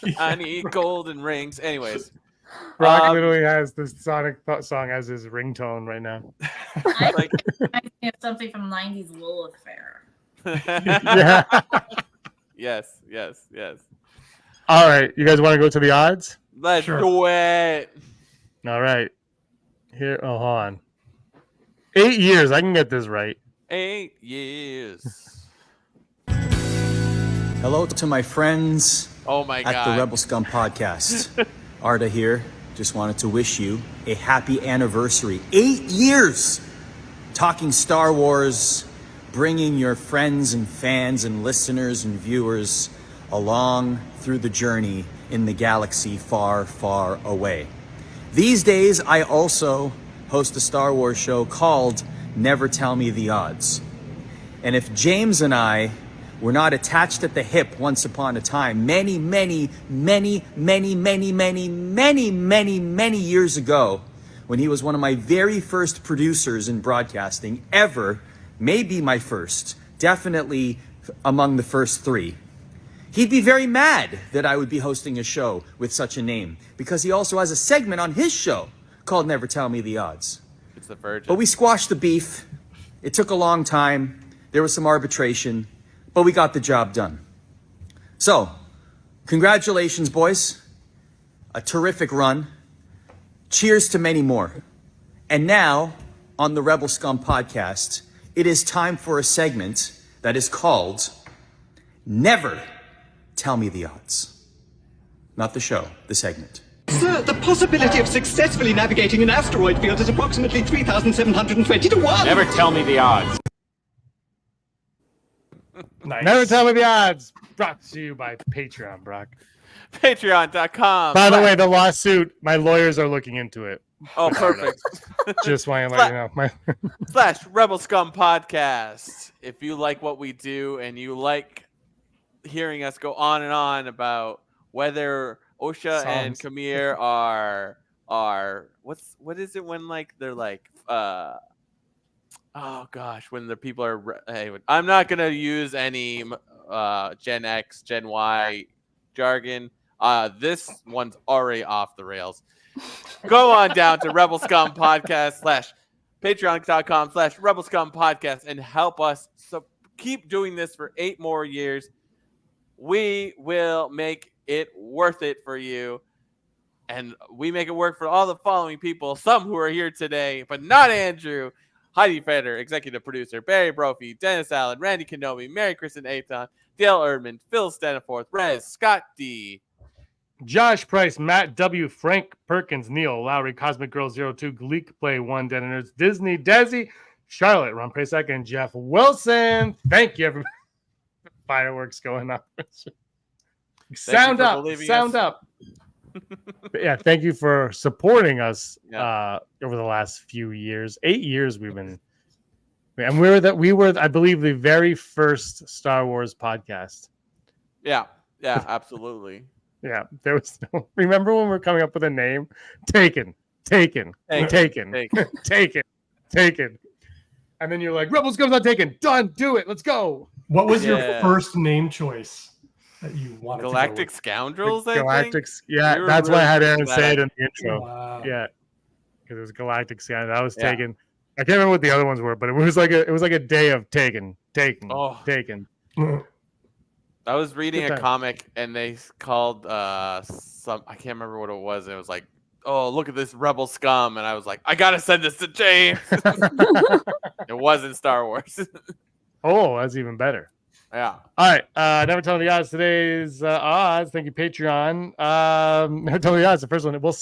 Yeah. I need golden rings. Anyways, Brock literally has this Sonic song as his ringtone right now. I like, think it's something from 90s Lilith Fair. Yeah. yes. All right, you guys want to go to the odds? Let's Sure. do it. All right. Here, hold on. 8 years. I can get this right. 8 years. Hello to my friends Oh my at god. the Rebel Scum podcast. Arda here. Just wanted to wish you a happy anniversary. 8 years talking Star Wars, bringing your friends and fans and listeners and viewers along through the journey in the galaxy far, far away. These days, I also host a Star Wars show called Never Tell Me the Odds. And if James and I were not attached at the hip once upon a time, many years ago, when he was one of my very first producers in broadcasting ever, maybe my first, definitely among the first three, he'd be very mad that I would be hosting a show with such a name, because he also has a segment on his show called Never Tell Me the Odds. It's the Virgin. But we squashed the beef. It took a long time. There was some arbitration, but we got the job done. So, congratulations, boys. A terrific run. Cheers to many more. And now, on the Rebel Scum podcast, it is time for a segment that is called Never Tell Me the Odds. Not the show, the segment. Sir, the possibility of successfully navigating an asteroid field is approximately 3,720 to 1. Never tell me the odds. Nice. Never tell me the odds. Brought to you by Patreon, Brock. Patreon.com. By the way, the lawsuit, my lawyers are looking into it. Oh, perfect. Just want to let you know. / Rebel Scum Podcast. If you like what we do and you like hearing us go on and on about whether Osha and Kamir are what is it when like they're like oh gosh, when the people are I'm not gonna use any Gen X, Gen Y jargon. This one's already off the rails. Go on down to Rebel Scum Podcast / Patreon.com / Rebel Scum Podcast and help us keep doing this for 8 more years. We will make it worth it for you. And we make it work for all the following people, some who are here today, but not Andrew, Heidi Feder, executive producer, Barry Brophy, Dennis Allen, Randy Kenobi, Mary Kristen Aton, Dale Erdman, Phil Staniforth, Rez, Scott D. Josh Price, Matt W., Frank Perkins, Neil Lowry, Cosmic Girl 02, Gleek Play 1, Den Nerds, Disney, Desi, Charlotte, Ron Prasek, and Jeff Wilson. Thank you, everybody. Fireworks going up. Sound up. But yeah, thank you for supporting us over the last few years. 8 years we've been, and we were I believe the very first Star Wars podcast. Yeah, absolutely. Yeah, there was no, remember when we were coming up with a name? Taken. And then you're like, Rebels comes on Taken. Done, do it. Let's go. What was your first name choice that you wanted Galactic to go with? Scoundrels, I Galactic, think? yeah, that's why I had Aaron that. say it in the intro. Wow. Yeah, because it was Galactic Scoundrels. That was Yeah. Taken. I can't remember what the other ones were, but it was like a day of Taken. Oh. Taken. I was reading Good a time. comic and they called some, I can't remember what it was. It was like, oh, look at this Rebel Scum. And I was like, I got to send this to James. It wasn't Star Wars. Oh, that's even better. Yeah. All right. Never Tell Me the Odds. Today's odds. Thank you, Patreon. Never Tell Me the Odds. The first one. We'll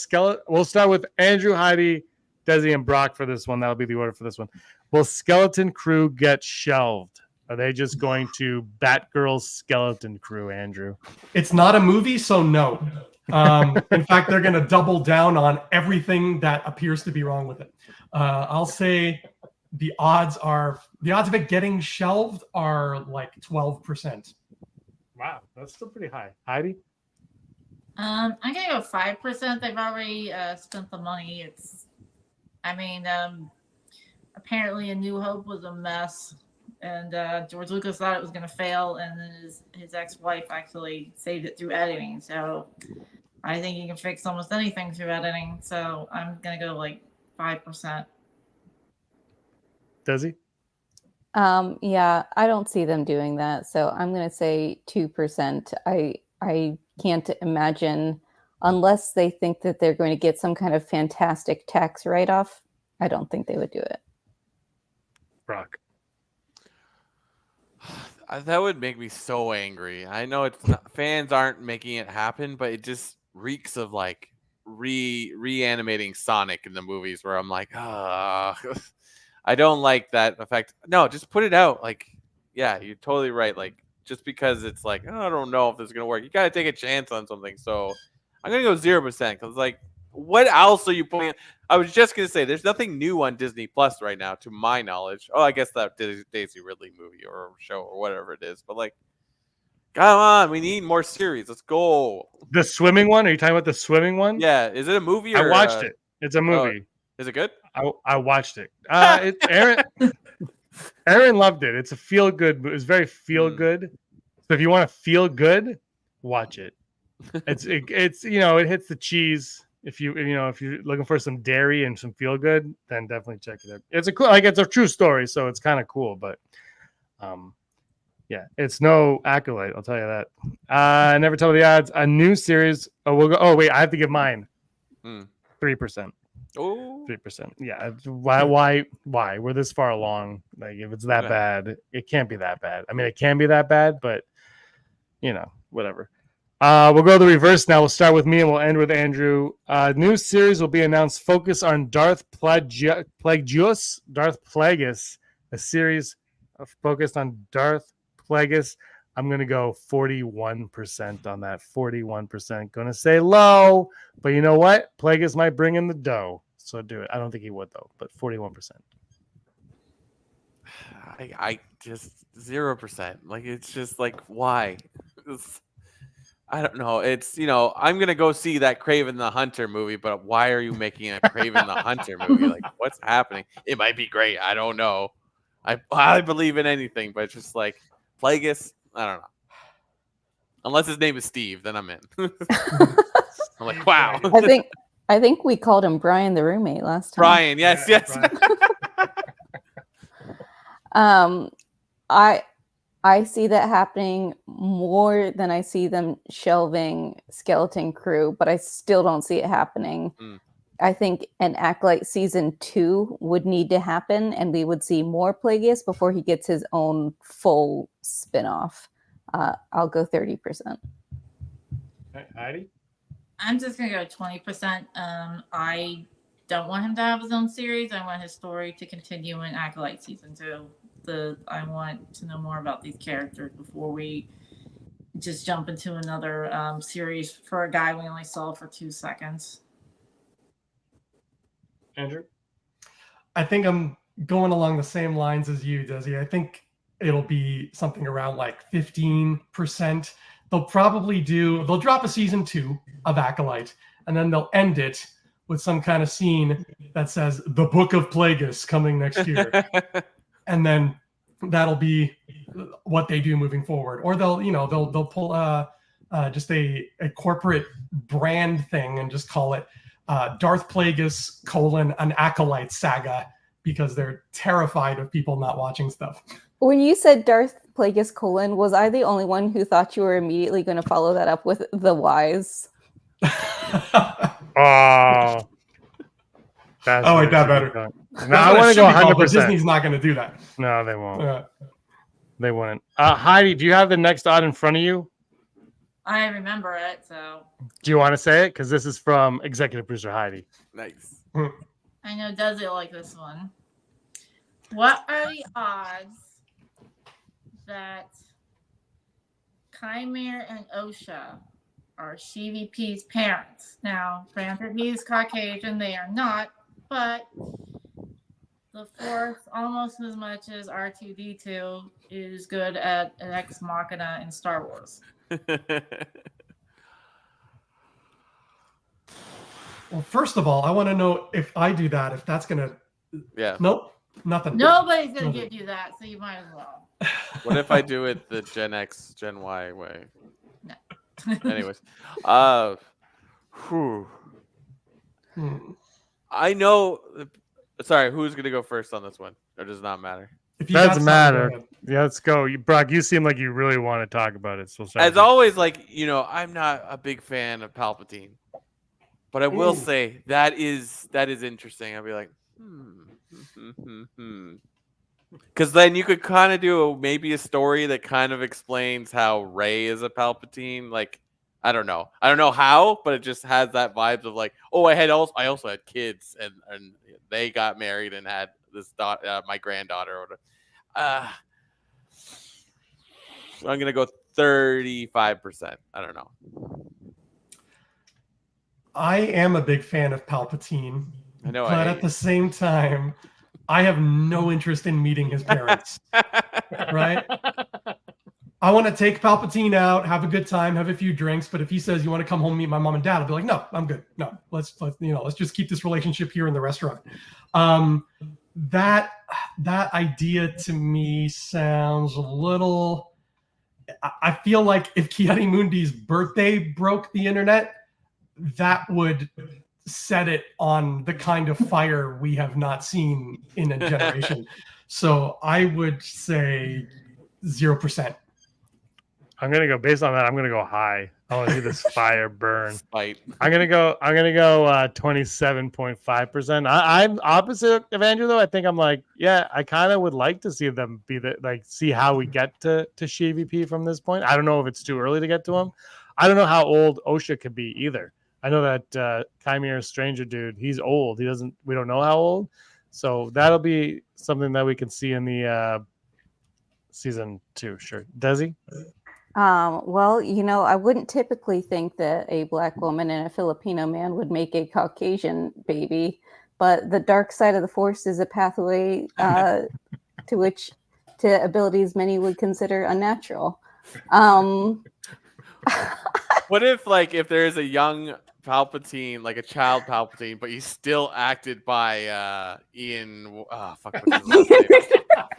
start with Andrew, Heidi, Desi, and Brock for this one. That'll be the order for this one. Will Skeleton Crew get shelved? Are they just going to Batgirl's skeleton crew, Andrew? It's not a movie, so no. In fact, they're going to double down on everything that appears to be wrong with it. I'll say the odds of it getting shelved are like 12%. Wow, that's still pretty high. Heidi? I'm gonna go 5%. They've already spent the money. Apparently A New Hope was a mess, and George Lucas thought it was gonna fail, and then his ex-wife actually saved it through editing. So I think you can fix almost anything through editing. So I'm gonna go like 5%. Does he? Yeah, I don't see them doing that. So I'm going to say 2%. I can't imagine, unless they think that they're going to get some kind of fantastic tax write-off, I don't think they would do it. Brock. That would make me so angry. I know it's not, fans aren't making it happen, but it just reeks of like reanimating Sonic in the movies where I'm like, I don't like that effect. No, just put it out. Like, yeah, you're totally right. Like, just because it's like, I don't know if this is gonna work. You gotta take a chance on something. So I'm gonna go 0% because like, what else are you putting? I was just gonna say, there's nothing new on Disney Plus right now, to my knowledge. Oh, I guess that Daisy Ridley movie or show or whatever it is. But like, come on, we need more series. Let's go. The swimming one? Are you talking about the swimming one? Yeah, is it a movie? I Or, watched it. It's a movie. Is it good? I watched it. Aaron loved it. It's a feel good. It's very feel good. So if you want to feel good, watch it. It's it hits the cheese. If you're looking for some dairy and some feel good, then definitely check it out. It's a true story, so it's kind of cool. But yeah, it's no Acolyte. I'll tell you that. Never tell the odds. A new series. Oh, we'll go. Oh wait, I have to give mine. 3%. Oh, 3%. Yeah. Why? We're this far along. Like, if it's that bad, it can't be that bad. I mean, it can be that bad, but whatever. We'll go the reverse now. We'll start with me and we'll end with Andrew. New series will be announced. Focus on Darth Plagueis. A series focused on Darth Plagueis. I'm going to go 41% on that. 41%. Going to say low, but you know what? Plagueis might bring in the dough. So do it. I don't think he would, though, but 41%. I just 0%. Like, it's just like, why? I don't know. It's, I'm going to go see that Kraven the Hunter movie, but why are you making a Kraven the Hunter movie? Like, what's happening? It might be great. I don't know. I believe in anything, but it's just like, Plagueis, I don't know. Unless his name is Steve, then I'm in. I'm like, wow. I think we called him Brian the roommate last time. Brian, yes. I see that happening more than I see them shelving Skeleton Crew, but I still don't see it happening. I think an Acolyte season 2 would need to happen, and we would see more Plagueis before he gets his own full spinoff. I'll go 30%. Heidi? I'm just gonna go 20%. I don't want him to have his own series. I want his story to continue in Acolyte season 2. I want to know more about these characters before we just jump into another series for a guy we only saw for 2 seconds. Andrew? I think I'm going along the same lines as you, Desi. I think it'll be something around like 15%. They'll drop a season 2 of Acolyte, and then they'll end it with some kind of scene that says the Book of Plagueis coming next year. And then that'll be what they do moving forward. Or they'll pull just a corporate brand thing and just call it Darth Plagueis : an Acolyte saga, because they're terrified of people not watching stuff. When you said Darth Plagueis : was I the only one who thought you were immediately going to follow that up with The Wise? Oh. I like that better. No, I want to go 100%. But Disney's not going to do that. No, they won't. They wouldn't. Heidi, do you have the next odd in front of you? I remember it, so. Do you want to say it? Because this is from executive producer Heidi. Nice. I know Desi will like this one. What are the odds that Chimera and Osha are CVP's parents. Now, granted, he's Caucasian, they are not, but the Force, almost as much as R2D2, is good at an ex machina in Star Wars. Well, first of all, I want to know if I do that, if that's gonna. Yeah. Nope, nothing. Nobody's gonna give you that, so you might as well. What if I do it the Gen X, Gen Y way? No. Anyways, whew. Hmm. I know. Sorry, who's gonna go first on this one? Or does it not matter? If you got Doesn't something, go matter. ahead. Yeah, let's go. Brock, you seem like you really want to talk about it. So start As with you. always, like, I'm not a big fan of Palpatine, but I will say that is interesting. I'll be like, because then you could kind of do maybe a story that kind of explains how Rey is a Palpatine. Like, I don't know how, but it just has that vibes of like, oh, I also had kids and they got married and had this my granddaughter. Or whatever. I'm gonna go 35%. I don't know. I am a big fan of Palpatine, I know, but at the same time, I have no interest in meeting his parents. Right? I want to take Palpatine out, have a good time, have a few drinks. But if he says you want to come home and meet my mom and dad, I'll be like, no, I'm good. No, let's just keep this relationship here in the restaurant. That idea to me sounds a little. I feel like if Ki-Adi-Mundi's birthday broke the internet, that would set it on the kind of fire we have not seen in a generation. So I would say 0%. I'm gonna go based on that. I'm gonna go high. I want to see this fire burn. Spite. I'm gonna go 27.5%. I'm opposite of Andrew though. I think I'm like, yeah, I kind of would like to see them be see how we get to SheVP from this point. I don't know if it's too early to get to him. I don't know how old Osha could be either. I know that Chimera Stranger dude, he's old. We don't know how old. So that'll be something that we can see in the season 2. Sure. Desi? Well, I wouldn't typically think that a Black woman and a Filipino man would make a Caucasian baby, but the dark side of the Force is a pathway to abilities many would consider unnatural. What if there's a young Palpatine, like a child Palpatine, but he's still acted by Ian? What's his last name?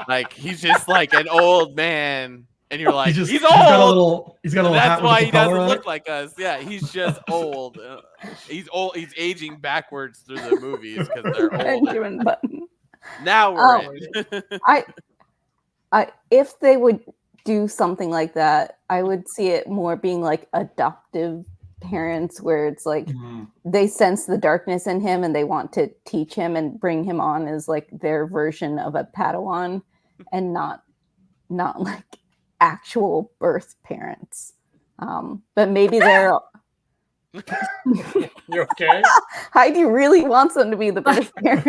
Like he's just like an old man. And you're like, he's old. He's got a little That's hat with why a he doesn't propeller on look it. like us. Yeah, he's just old. He's old. He's aging backwards through the movies because they're old. Benjamin Button. Now we're in. If they would do something like that, I would see it more being like adoptive parents, where it's like they sense the darkness in him and they want to teach him and bring him on as like their version of a Padawan, and not like actual birth parents. But maybe they're. You okay? Heidi really wants them to be the birth parent.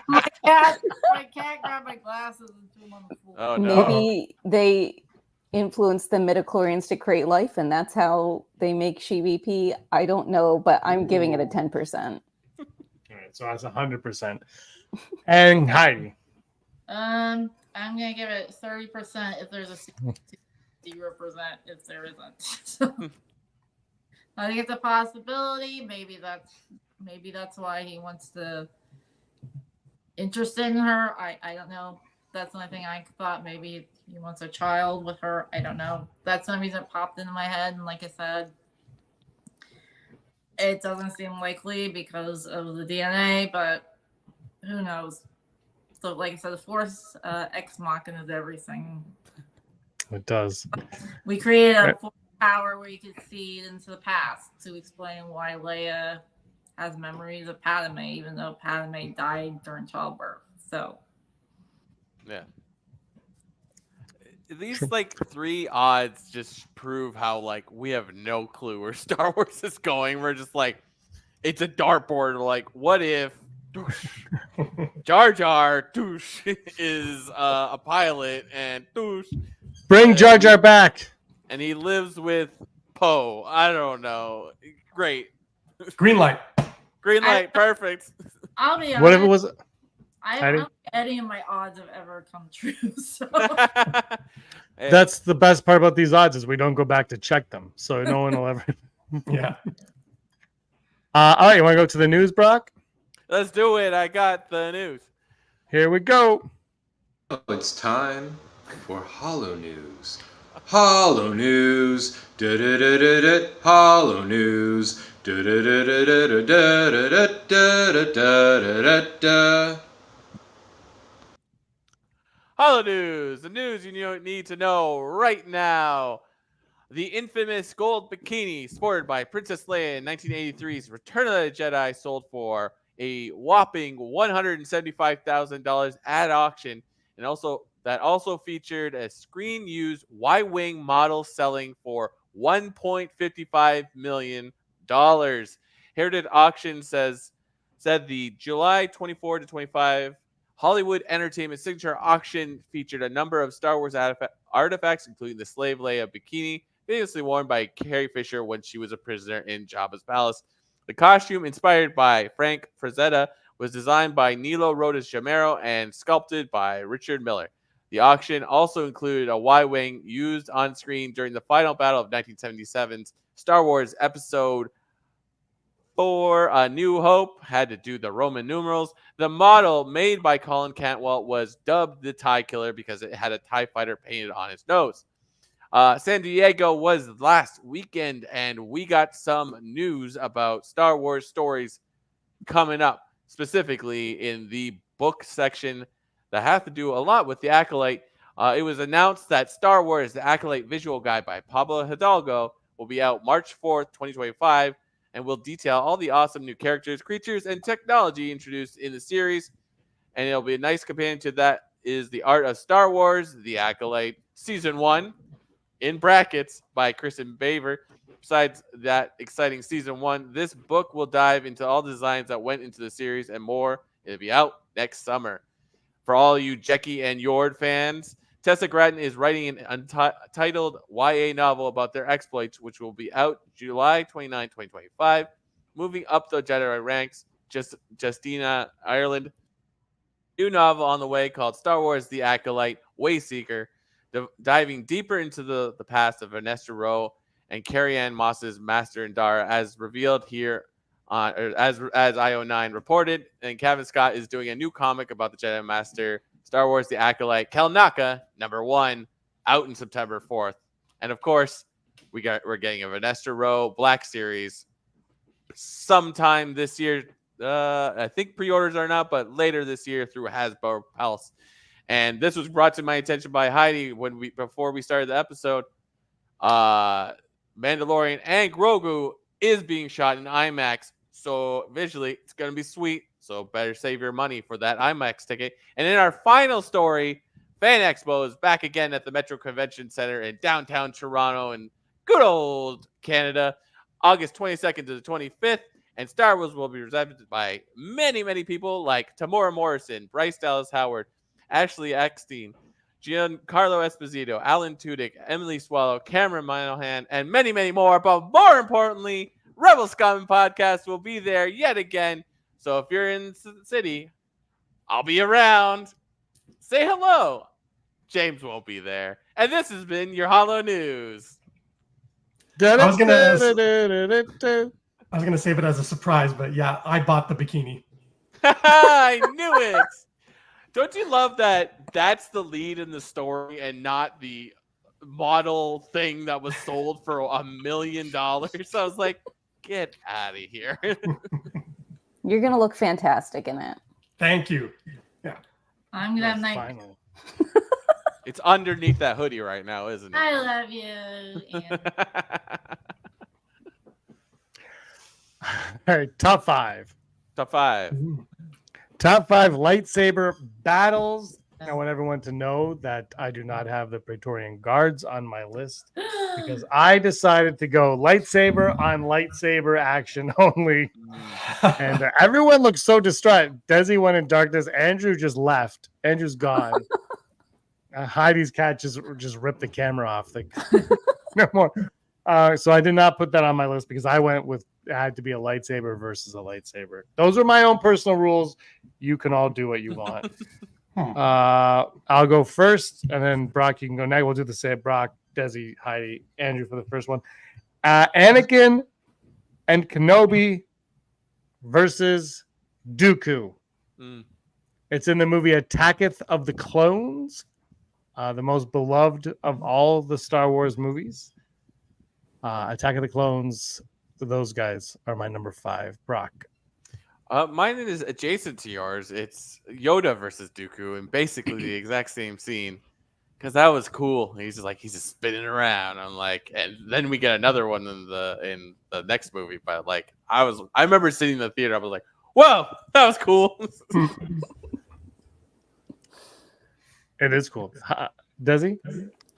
My cat grabbed my glasses and threw them on the floor. Oh no. Maybe they influence the midichlorians to create life, and that's how they make SheVP. I don't know, but I'm giving it a 10%. All right, so that's 100%. And Heidi. I'm gonna give it 30% if there's a 0% if there isn't. So, I think it's a possibility. Maybe that's why he wants to interested in her. I don't know. That's the only thing I thought. Maybe he wants a child with her. I don't know. That's the reason it popped into my head. And like I said, it doesn't seem likely because of the DNA, but who knows? So, like I said, the Force Ex Machina is everything. It does. We created a Force power where you could see into the past to explain why Leia has memories of Padme, even though Padme died during childbirth. So, yeah. These three odds just prove how we have no clue where Star Wars is going. We're just like, it's a dartboard. We're like, what if Jar Jar is a pilot and Bring Jar Jar back. And he lives with Poe. I don't know. Great. Green light. Green light. Perfect. I'll be honest. What if it was? I Heidi? don't think any of my odds have ever come true. So That's the best part about these odds is we don't go back to check them, so no one will ever. Yeah. All right, you want to go to the news, Brock? Let's do it. I got the news. Here we go. It's time for Hollow News. Hollow News. Da-da-da-da-da. Hollow News. Da-da-da-da-da-da-da-da-da-da-da-da. Hollow News. The news you need to know right now. The infamous gold bikini sported by Princess Leia in 1983's Return of the Jedi sold for a whopping $175,000 at auction, and also featured a screen-used Y-wing model selling for $1.55 million. Heritage Auction said the July 24 to 25 Hollywood Entertainment Signature Auction featured a number of Star Wars artifacts, including the Slave Leia bikini, famously worn by Carrie Fisher when she was a prisoner in Jabba's palace. The costume, inspired by Frank Frazetta, was designed by Nilo Rodas Jamero and sculpted by Richard Miller. The auction also included a Y-wing used on screen during the final battle of 1977's Star Wars Episode 4, A New Hope, had to do the Roman numerals. The model, made by Colin Cantwell, was dubbed the TIE Killer because it had a TIE fighter painted on its nose. San Diego was last weekend, and we got some news about Star Wars stories coming up, specifically in the book section that have to do a lot with the Acolyte. It was announced that Star Wars, the Acolyte visual guide by Pablo Hidalgo, will be out March 4th, 2025, and will detail all the awesome new characters, creatures, and technology introduced in the series. And it'll be a nice companion to that is The Art of Star Wars, The Acolyte, Season 1, in brackets, by Kristen Baver. Besides that exciting Season 1, this book will dive into all the designs that went into the series and more. It'll be out next summer. For all you Jecki and Yord fans, Tessa Gratton is writing an untitled YA novel about their exploits, which will be out July 29, 2025. Moving up the Jedi ranks, Justina Ireland. New novel on the way called Star Wars The Acolyte Wayseeker, diving deeper into the past of Ernesto Rowe and Carrie-Anne Moss's Master and Dara, as revealed here as IO9 reported. And Kevin Scott is doing a new comic about the Jedi Master, Star Wars The Acolyte Kelnaka #1, out in September 4th. And of course, we're getting a Ernesto Rowe Black Series sometime this year. I think pre-orders are not, but later this year through Hasbro Pulse. And this was brought to my attention by Heidi before we started the episode. Mandalorian and Grogu is being shot in IMAX, so visually it's going to be sweet. So better save your money for that IMAX ticket. And in our final story, Fan Expo is back again at the Metro Convention Center in downtown Toronto in good old Canada, August 22nd to the 25th. And Star Wars will be presented by many, many people like Tamora Morrison, Bryce Dallas Howard, Ashley Eckstein, Giancarlo Esposito, Alan Tudyk, Emily Swallow, Cameron Monahan, and many, many more. But more importantly, Rebel Scum Podcast will be there yet again. So if you're in the city, I'll be around. Say hello. James won't be there. And this has been your Hollow News. I was gonna save it as a surprise, but yeah, I bought the bikini. I knew it. Don't you love that that's the lead in the story and not the model thing that was sold for $1 million? So I was like, get out of here. You're going to look fantastic in it. Thank you. Yeah. I'm gonna have night. Finally. It's underneath that hoodie right now, isn't it? I love you. Ian. All right, top 5. Top 5. Top 5 lightsaber battles. I want everyone to know that I do not have the Praetorian Guards on my list because I decided to go lightsaber on lightsaber action only. And everyone looks so distraught. Desi went in darkness. Andrew just left. Andrew's gone. Heidi's cat just ripped the camera off. Like, no more. So I did not put that on my list because I went with it had to be a lightsaber versus a lightsaber. Those are my own personal rules. You can all do what you want. I'll go first, and then Brock, you can go next. We'll do the same. Brock, Desi, Heidi, Andrew for the first one. Anakin and Kenobi versus Dooku. It's in the movie Attacketh of the Clones, the most beloved of all the Star Wars movies. Attack of the Clones, those guys are my number 5. Brock. Mine is adjacent to yours. It's Yoda versus Dooku, and basically the exact same scene. Because that was cool. He's just spinning around. I'm like, and then we get another one in the next movie. But like, I remember sitting in the theater. I was like, whoa, that was cool. It is cool. Does he?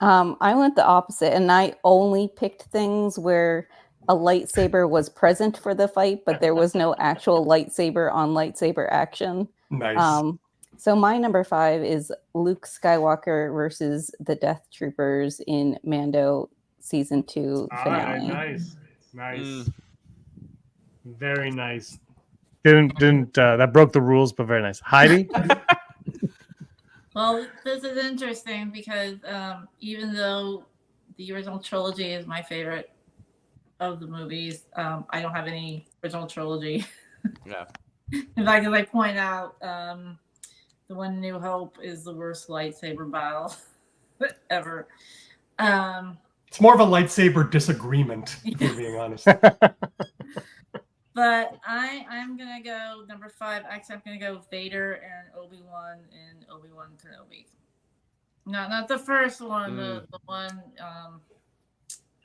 I went the opposite, and I only picked things where a lightsaber was present for the fight, but there was no actual lightsaber on lightsaber action. Nice. So my number 5 is Luke Skywalker versus the Death Troopers in Mando season 2 finale. Nice. Very nice. Didn't that broke the rules, but very nice. Heidi. Well, this is interesting because even though the original trilogy is my favorite of the movies, I don't have any original trilogy. Yeah. In fact, as I point out, the one New Hope is the worst lightsaber battle ever. It's more of a lightsaber disagreement, if we're being honest. But I'm going to go number 5. Actually, I'm going to go Vader and Obi-Wan and Obi-Wan Kenobi. Not the first one, the one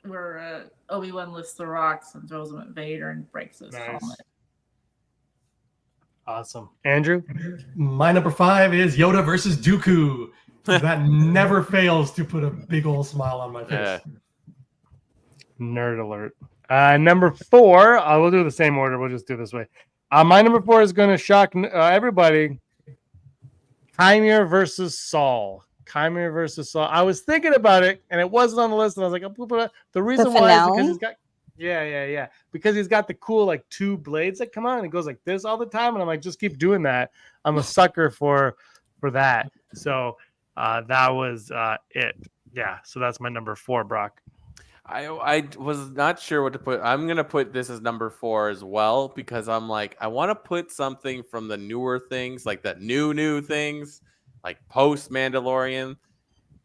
where Obi-Wan lifts the rocks and throws them at Vader and breaks his helmet. Awesome. Andrew? My number 5 is Yoda versus Dooku. That never fails to put a big old smile on my face. Nerd alert. Number 4, I will do the same order. We'll just do it this way. My number 4 is going to shock everybody. Chimera versus Saul. Chimera versus Saul. I was thinking about it, and it wasn't on the list, and I was like, I'll put it. The reason why is because he's got because he's got the cool like 2 blades that come on, and it goes like this all the time, and I'm like, just keep doing that. I'm a sucker for that. So that was it. Yeah. So that's my number 4, Brock. I was not sure what to put. I'm going to put this as number 4 as well, because I'm like, I want to put something from the newer things, like the new things, like post Mandalorian.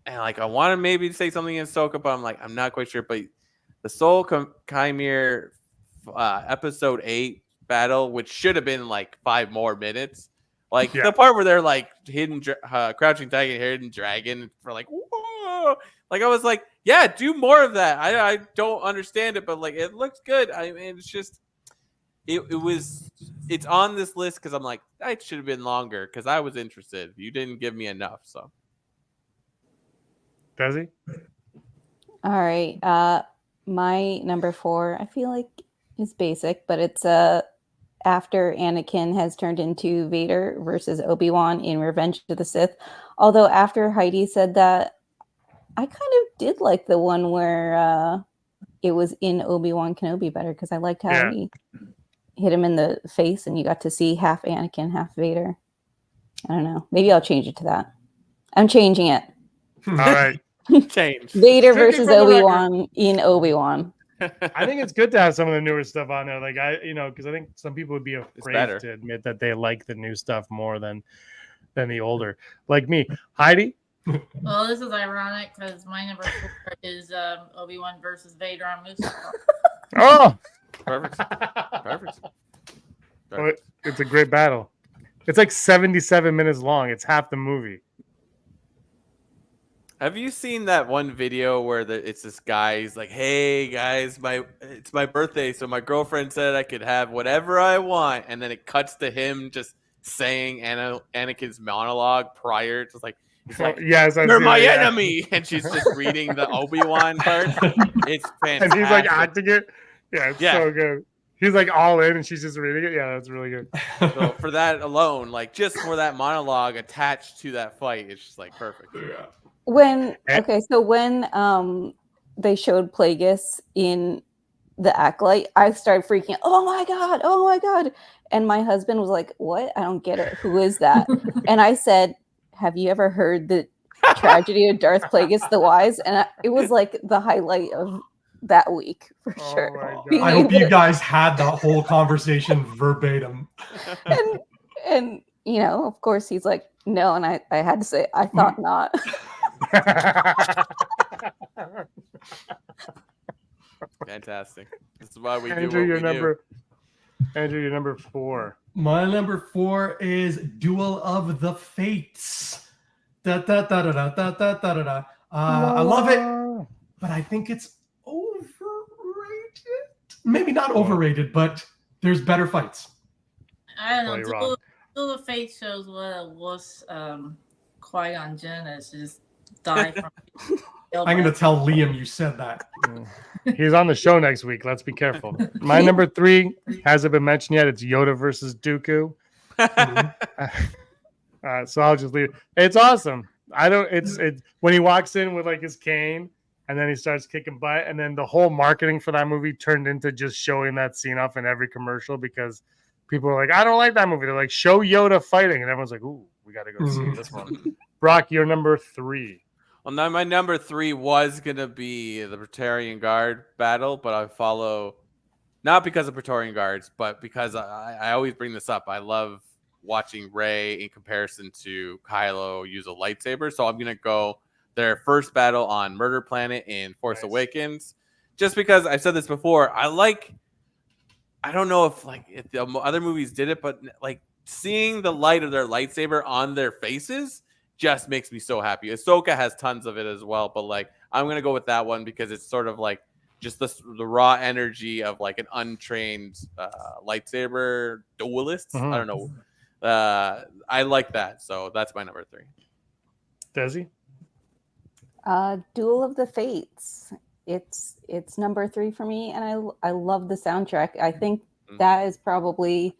And like, I want to maybe say something in Ahsoka, but I'm like, I'm not quite sure. But the Soul Chimera episode 8 battle, which should have been like 5 more minutes. Like the part where they're like crouching tiger, hidden dragon for like, whoa. Like I was like, yeah, do more of that. I don't understand it, but like it looks good. I mean, it's just it's on this list because I'm like, that should have been longer because I was interested. You didn't give me enough, so. Does he? All right. My number 4, I feel like is basic, but it's after Anakin has turned into Vader versus Obi-Wan in Revenge of the Sith. Although after Heidi said that, I kind of did like the one where it was in Obi-Wan Kenobi better because I liked how he hit him in the face and you got to see half Anakin, half Vader. I don't know. Maybe I'll change it to that. I'm changing it. All right. Change. Vader versus Obi-Wan in Obi-Wan. I think it's good to have some of the newer stuff on there. Like because I think some people would be afraid to admit that they like the new stuff more than the older. Like me. Heidi? Well, this is ironic because my number 4 is Obi-Wan versus Vader on Mustafar. Oh, Perfect. Well, it's a great battle. It's like 77 minutes long. It's half the movie. Have you seen that one video where it's this guy? He's like, "Hey guys, it's my birthday, so my girlfriend said I could have whatever I want," and then it cuts to him just saying Anakin's monologue prior to like. He's like, yes, you're my enemy, and she's just reading the Obi-Wan part. It's fantastic. And he's like acting it. Yeah, it's so good. He's like all in, and she's just reading it. Yeah, that's really good. So for that alone, like just for that monologue attached to that fight, it's just like perfect. when they showed Plagueis in the Acolyte, I started freaking. Oh my god! Oh my god! And my husband was like, "What? I don't get it. Who is that?" And I said, "Have you ever heard the tragedy of Darth Plagueis the Wise?" And it was like the highlight of that week for Oh sure. my God. Being I hope able you to- guys had that whole conversation verbatim. and you know, of course, he's like, "No," and I had to say, "I thought not." Fantastic. This is why we Andrew, do what your we number. Andrew, your number 4. My number 4 is Duel of the Fates. Da, da, da, da, da, da, da, da, da, da. I love it, but I think it's overrated. Maybe not overrated, but there's better fights. I don't Well, know. you're wrong. Duel of Fate shows what it was. Qui-Gon Jinn is just die from. I'm going to tell Liam you said that. He's on the show next week. Let's be careful. My number 3 hasn't been mentioned yet. It's Yoda versus Dooku. So I'll just leave it. It's awesome. It's when he walks in with like his cane and then he starts kicking butt, and then the whole marketing for that movie turned into just showing that scene off in every commercial because people are like, I don't like that movie. They're like, show Yoda fighting, and everyone's like, ooh, we got to go see this one. Brock, you're number 3. Well, now my number 3 was gonna be the Praetorian Guard battle, but I follow not because of Praetorian Guards, but because I always bring this up. I love watching Rey in comparison to Kylo use a lightsaber, so I'm gonna go their first battle on Murder Planet in Force Awakens, just because I've said this before. I don't know if the other movies did it, but like seeing the light of their lightsaber on their faces just makes me so happy. Ahsoka has tons of it as well, but like I'm gonna go with that one because it's sort of like just the raw energy of like an untrained lightsaber duelist. I don't know. I like that, so that's my number 3. Desi? Duel of the Fates. It's number 3 for me, and I love the soundtrack. I think that is probably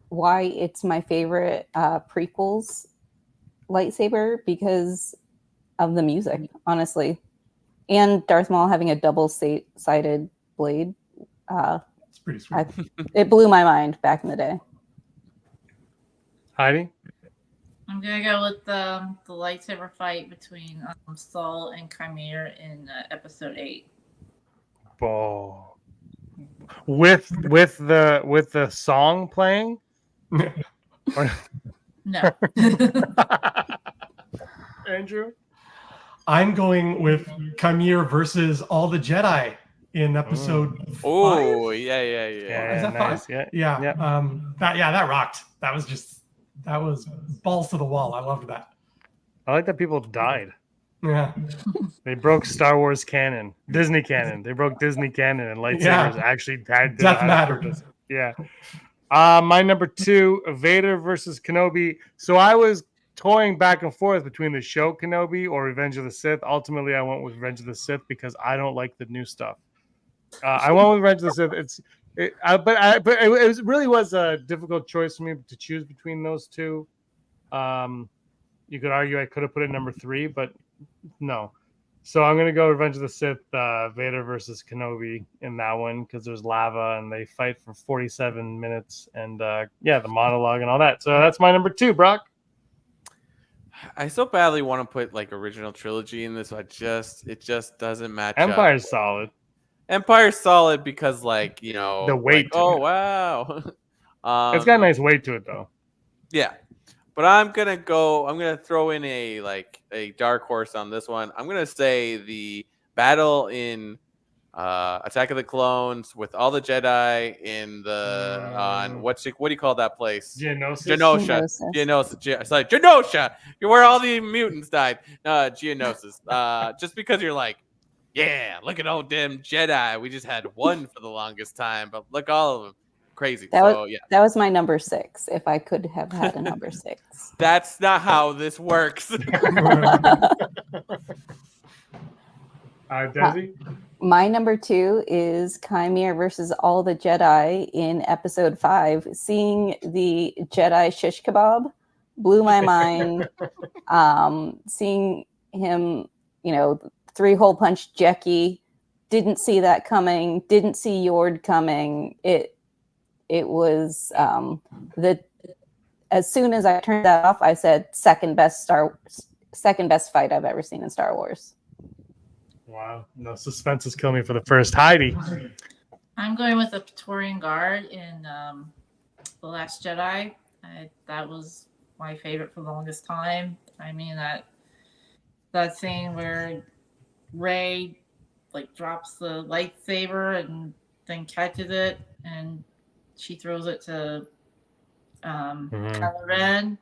why it's my favorite prequels lightsaber, because of the music, honestly, and Darth Maul having a double-sided blade. It's pretty sweet. It blew my mind back in the day. Heidi? I'm gonna go with the lightsaber fight between Saul and Chimera in Episode 8. Oh. With the song playing? Or- No. Andrew? I'm going with Chimera versus all the Jedi in Episode 5. Oh, yeah. Is that nice. 5? Yeah. That rocked. That was balls to the wall. I loved that. I like that people died. Yeah. They broke Star Wars canon, Disney canon. They broke Disney canon, and lightsabers actually had Death mattered. Yeah. My number 2, Vader versus Kenobi. So I was toying back and forth between the show Kenobi or Revenge of the Sith. Ultimately, I went with Revenge of the Sith because I don't like the new stuff. I went with Revenge of the Sith. It really was a difficult choice for me to choose between those two. You could argue I could have put it number 3, but no. So I'm going to go Revenge of the Sith, Vader versus Kenobi in that one because there's lava and they fight for 47 minutes and the monologue and all that. So that's my number 2, Brock. I so badly want to put like original trilogy in this. It just doesn't match Empire's up. solid. Empire's solid because like, you know, the weight. Like, oh, wow. It's got a nice weight to it though. Yeah. But I'm going to throw in a dark horse on this one. I'm going to say the battle in Attack of the Clones with all the Jedi in the on what do you call that place? Geonosis. Sorry, Geonosis. Where all the mutants died. Geonosis. Just because you're like, yeah, look at all them Jedi. We just had one for the longest time, but look all of them. Crazy. That was my number 6. If I could have had a number 6. That's not how this works. Desi? My number 2 is Chimera versus all the Jedi in Episode 5. Seeing the Jedi shish kebab blew my mind. Seeing him, 3-hole punch Jackie. Didn't see that coming. Didn't see Yord coming. It was as soon as I turned that off, I said second best fight I've ever seen in Star Wars. Wow, no suspense is killing me for the first. Heidi. I'm going with the Praetorian Guard in The Last Jedi. That was my favorite for the longest time. I mean, that scene where Rey drops the lightsaber and then catches it, and she throws it to Kylo Ren,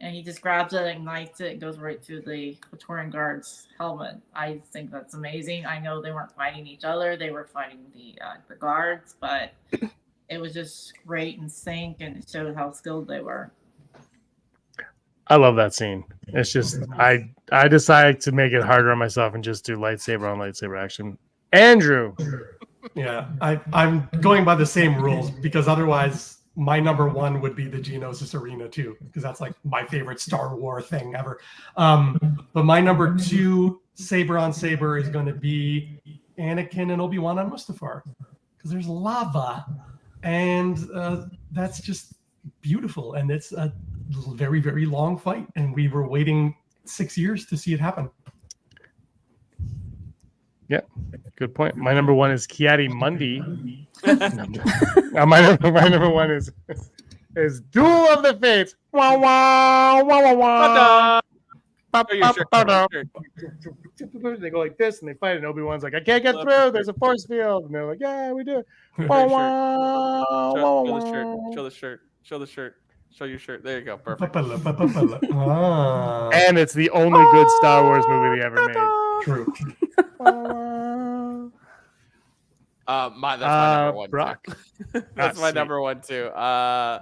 and he just grabs it, ignites it, and goes right through the Praetorian Guard's helmet. I think that's amazing. I know they weren't fighting each other; they were fighting the guards, but it was just great in sync, and it showed how skilled they were. I love that scene. It's just I decided to make it harder on myself and just do lightsaber on lightsaber action. Andrew. Yeah, I'm going by the same rules because otherwise my number one would be the Geonosis Arena too, because that's like my favorite Star Wars thing ever. But my number two saber on saber is going to be Anakin and Obi-Wan on Mustafar, because there's lava, and that's just beautiful, and it's a very, very long fight, and we were waiting 6 years to see it happen. Yeah, good point. My number one is Kiadi Mundi. my number one is Duel of the Fates. Wow, wow, wow, wow, wow. They go like this and they fight, and Obi-Wan's like, I can't get through. There's a force field, and they're like, yeah, we do it. Wow, wow, wow, wow. Show the shirt. Show the shirt. Show your shirt. There you go. Perfect. And it's the only good Star Wars movie they ever made. True. That's my number one. Brock. That's my number one too. Yeah,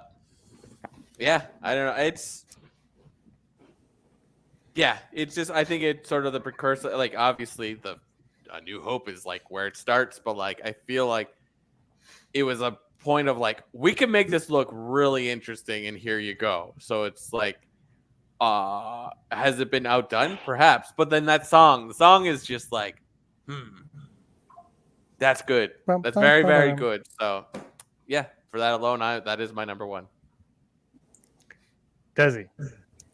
I don't know. It's just, I think it's sort of the precursor. Like, obviously, A New Hope is like where it starts, but like I feel like it was a point of like, we can make this look really interesting, and here you go. So it's like, has it been outdone? Perhaps, but then the song is just like, that's good. That's very, very good. So yeah, for that alone, that is my number one. Desi.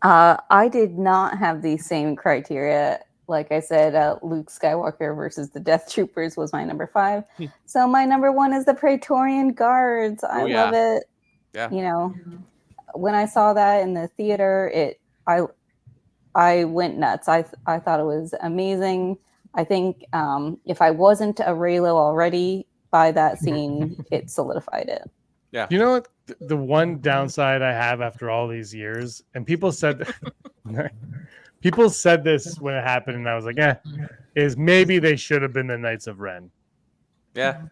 I did not have the same criteria. Like I said, Luke Skywalker versus the Death Troopers was my number 5. So my number 1 is the Praetorian Guards. I love it. Yeah. When I saw that in the theater, I went nuts. I thought it was amazing. I think if I wasn't a Reylo already by that scene, it solidified it. Yeah. You know what? The one downside I have after all these years, and people said this when it happened, and I was like, is maybe they should have been the Knights of Ren. Yeah.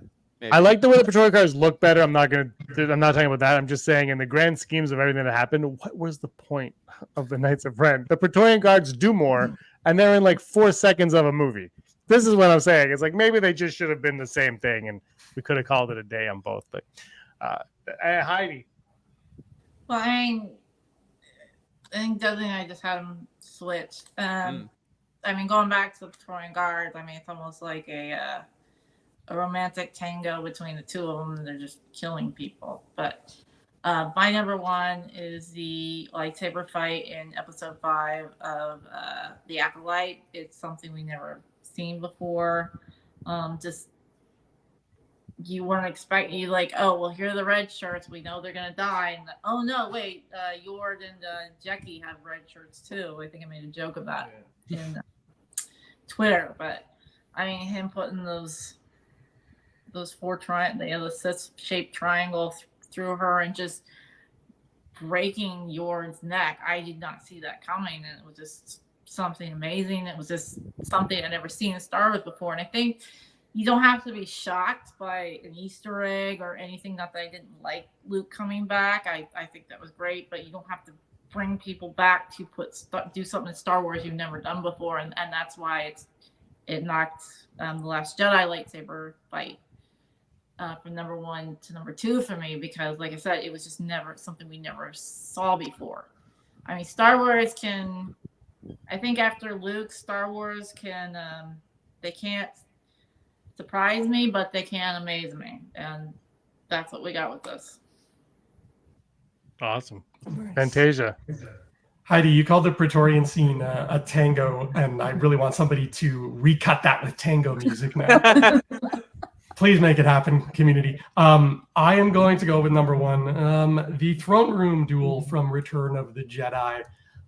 Maybe. I like the way the Praetorian Guards look better. I'm not talking about that. I'm just saying, in the grand schemes of everything that happened, what was the point of the Knights of Ren? The Praetorian Guards do more, and they're in like 4 seconds of a movie. This is what I'm saying. It's like maybe they just should have been the same thing, and we could have called it a day on both. But Heidi. Well, I think Dudley and I just had them switched. I mean, going back to the Praetorian Guards, I mean, it's almost like a romantic tango between the two of them, and they're just killing people. But my number 1 is the lightsaber fight in episode 5 of The Acolyte. It's something we never seen before. Just you weren't expecting, you like, oh well, here are the red shirts, we know they're gonna die, and oh no, wait, Yord and Jackie have red shirts too. I think I made a joke of that in Twitter, but I mean, him putting those 4 the Sith-shaped triangle through her and just breaking Yord's neck. I did not see that coming, and it was just something amazing. It was just something I'd never seen in Star Wars before, and I think you don't have to be shocked by an Easter egg or anything. Not that I didn't like Luke coming back. I think that was great, but you don't have to bring people back to do something in Star Wars you've never done before, and that's why it knocked The Last Jedi lightsaber fight from number 1 to number 2 for me, because like I said, it was just never something we never saw before. I mean, Star Wars can I think after Luke, Star Wars can they can't surprise me, but they can amaze me, and that's what we got with this. Awesome. Fantasia. Heidi, you called the Praetorian scene a tango, and I really want somebody to recut that with tango music now. Please make it happen, community. I am going to go with number one, the throne room duel from Return of the Jedi.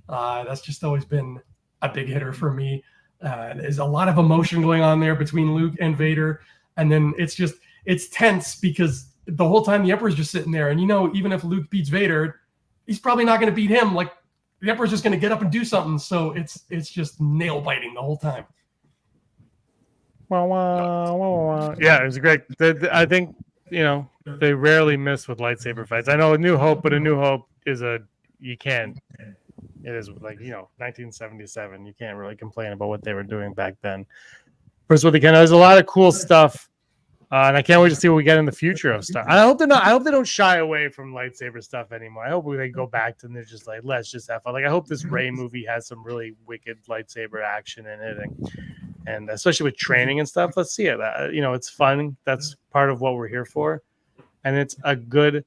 That's just always been a big hitter for me. There's a lot of emotion going on there between Luke and Vader, and then it's tense because the whole time the Emperor's just sitting there, and even if Luke beats Vader, he's probably not going to beat him. Like, the Emperor's just going to get up and do something, so it's just nail biting the whole time. Yeah, it was great. I think they rarely miss with lightsaber fights. I know A New Hope, but A New Hope is you can't. It is like 1977. You can't really complain about what they were doing back then. First, what they can. There's a lot of cool stuff. And I can't wait to see what we get in the future of stuff. I hope they don't shy away from lightsaber stuff anymore. I hope they go back to and they're just like, let's just have fun. Like, I hope this Rey movie has some really wicked lightsaber action in it, and especially with training and stuff. Let's see it. It's fun. That's part of what we're here for, and it's a good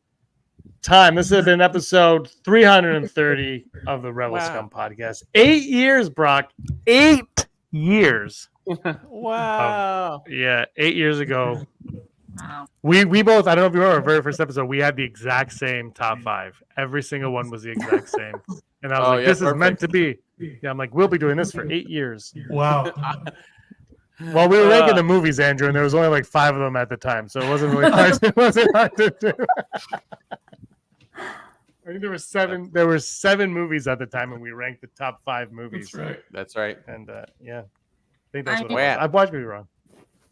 time. This has been episode 330 of the Rebel Scum podcast. 8 years, Brock. 8 years. Wow. 8 years ago. Wow. We both, I don't know if you remember our very first episode, we had the exact same top 5. Every single one was the exact same. And I was this is meant to be. Yeah, I'm like, we'll be doing this for 8 years. Wow. Well, we were ranking the movies, Andrew, and there was only like 5 of them at the time, so it wasn't really hard. It wasn't hard to do. I think there were 7. There were 7 movies at the time, and we ranked the top 5 movies. That's right. And yeah, I think that's what mean, I've watched me wrong.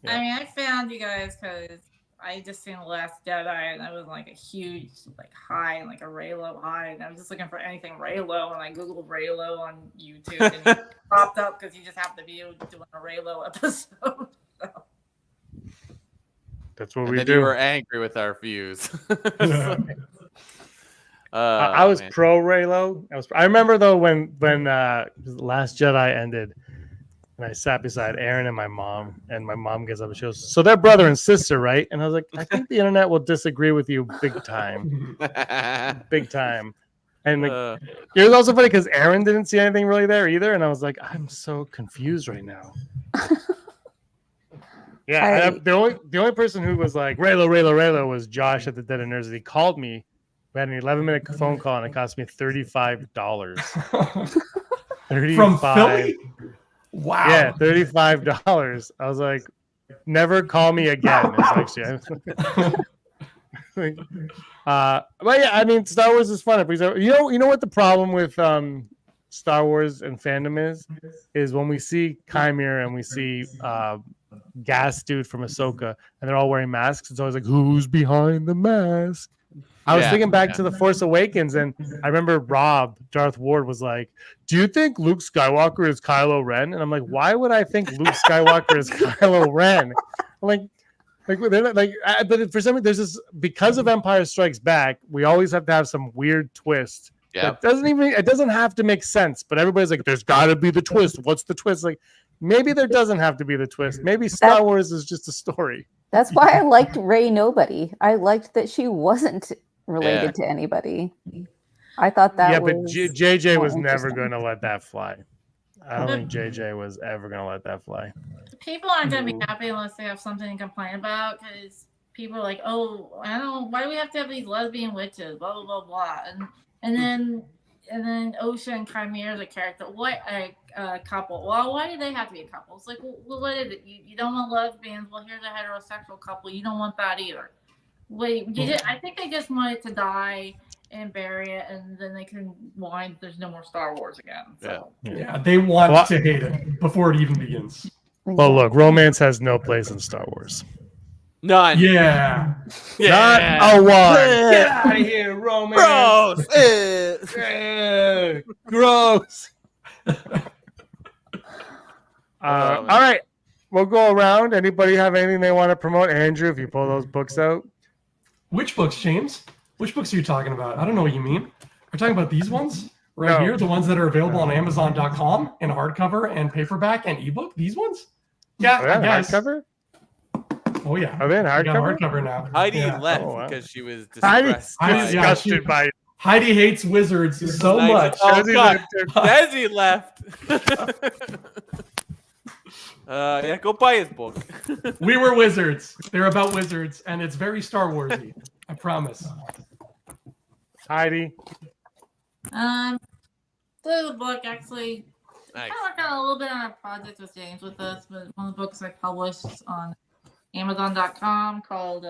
Yeah. I mean, I found you guys because I just seen The Last Jedi, and I was like a huge high, like a Reylo high, and I was just looking for anything Reylo, and I googled Reylo on YouTube, and it popped up because you just happened to be doing a Reylo episode. So. That's what and we then do. You were angry with our views. I was pro Reylo. I remember though when Last Jedi ended, and I sat beside Aaron and my mom gets up and she goes, "So they're brother and sister, right?" And I was like, "I think the internet will disagree with you big time, big time." And it was also funny because Aaron didn't see anything really there either, and I was like, "I'm so confused right now." Yeah, the only person who was like Reylo was Josh at the Dead of Nerds. He called me. We had an 11-minute phone call, and it cost me $35. From Philly? Wow. Yeah, $35. I was like, never call me again. But yeah, I mean, Star Wars is fun. You know what the problem with Star Wars and fandom is when we see Chimera and we see Gas Dude from Ahsoka, and they're all wearing masks. It's always like, who's behind the mask? I was thinking back to The Force Awakens, and I remember Darth Ward, was like, "Do you think Luke Skywalker is Kylo Ren?" And I'm like, "Why would I think Luke Skywalker is Kylo Ren?" But for some reason, there's this, because of Empire Strikes Back, we always have to have some weird twist. Yeah, it doesn't have to make sense, but everybody's like, "There's got to be the twist." What's the twist? Like, maybe there doesn't have to be the twist. Maybe Star Wars is just a story. That's why I liked Rey Nobody. I liked that she wasn't related to anybody. I thought that was... Yeah, but JJ was never going to let that fly. I don't think JJ was ever going to let that fly. People aren't going to be happy unless they have something to complain about, because people are like, "Oh, I don't know, why do we have to have these lesbian witches, blah, blah, blah, blah." And then Osha and Chimera is a character. What a couple. Well, why do they have to be a couple? It's like, well, what is it? You don't want lesbians? Well, here's a heterosexual couple. You don't want that either. Wait, I think they just wanted to die and bury it, and then they can whine there's no more Star Wars again. So. Yeah, they want to hate it before it even begins. Well, look, romance has no place in Star Wars. None. Yeah. Not a one. Get out of here, romance. Gross. Gross. All right. We'll go around. Anybody have anything they want to promote? Andrew, if you pull those books out. Which books, James? Which books are you talking about? I don't know what you mean. Are you talking about these ones? Right No. here, the ones that are available on Amazon.com in hardcover and paperback and ebook. These ones? Yeah, Are they I on guess. hardcover? Oh yeah, Are they in I got hardcover? hardcover now. Heidi Yeah. left Oh, wow. because she was Heidi's distressed by disgusted by Heidi hates wizards so Nice. much. Oh Desi God, left it. Desi left. Yeah, go buy his book. We were wizards. They're about wizards, and it's very Star Warsy. I promise. Heidi. The book actually. Nice. I worked on a little bit on a project with James with us, but one of the books I published on Amazon.com called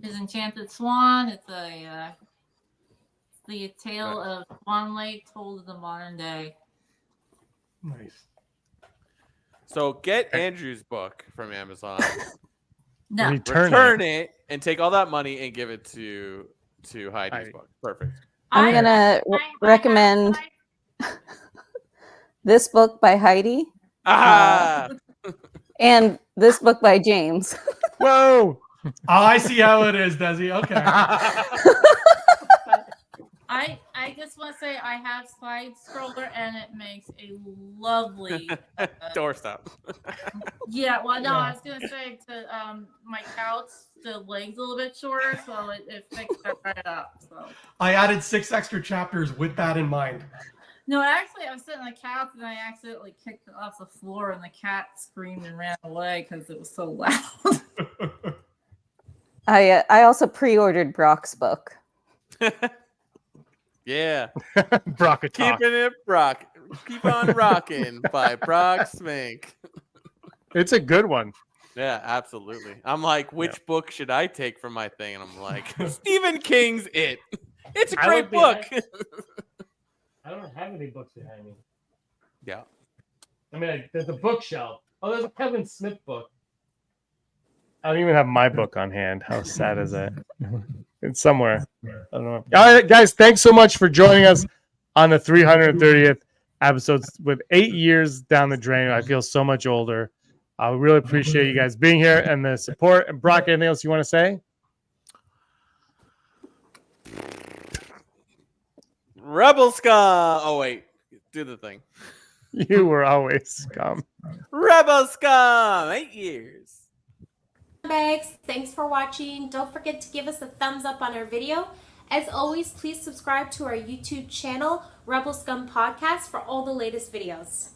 His Enchanted Swan. It's the tale of Swan Lake told in the modern day. Nice. So get Andrew's book from Amazon, No, return it, and take all that money and give it to Heidi's book. Perfect. I'm gonna recommend this book by Heidi Ah, and this book by James. Whoa. Oh, I see how it is, Desi. Okay. I just want to say I have Slide Stroller and it makes a lovely doorstop. Yeah, well, no, Yeah. I was gonna say to my couch, the legs a little bit shorter, so it fixed that right up. So I added 6 extra chapters with that in mind. no, actually, I was sitting on the couch and I accidentally kicked it off the floor, and the cat screamed and ran away because it was so loud. I also pre-ordered Brock's book. Yeah, Brock a talk. keeping it rock. Keep on rocking by Brock Smink. It's a good one. Yeah, absolutely. I'm like, which book should I take from my thing? And I'm like, Stephen King's It. It's a I great would be book. I don't have any books behind me. Yeah. I mean, there's a bookshelf. Oh, there's a Kevin Smith book. I don't even have my book on hand. How sad is that? It's somewhere. I don't know. All right, guys, thanks so much for joining us on the 330th episodes. With 8 years down the drain, I feel so much older. I really appreciate you guys being here and the support. And Brock, anything else you want to say? Rebel Scum. Oh, wait. Do the thing. You were always scum. Rebel Scum. 8 years. Bags, thanks for watching. Don't forget to give us a thumbs up on our video. As always, please subscribe to our YouTube channel, Rebel Scum Podcast, for all the latest videos.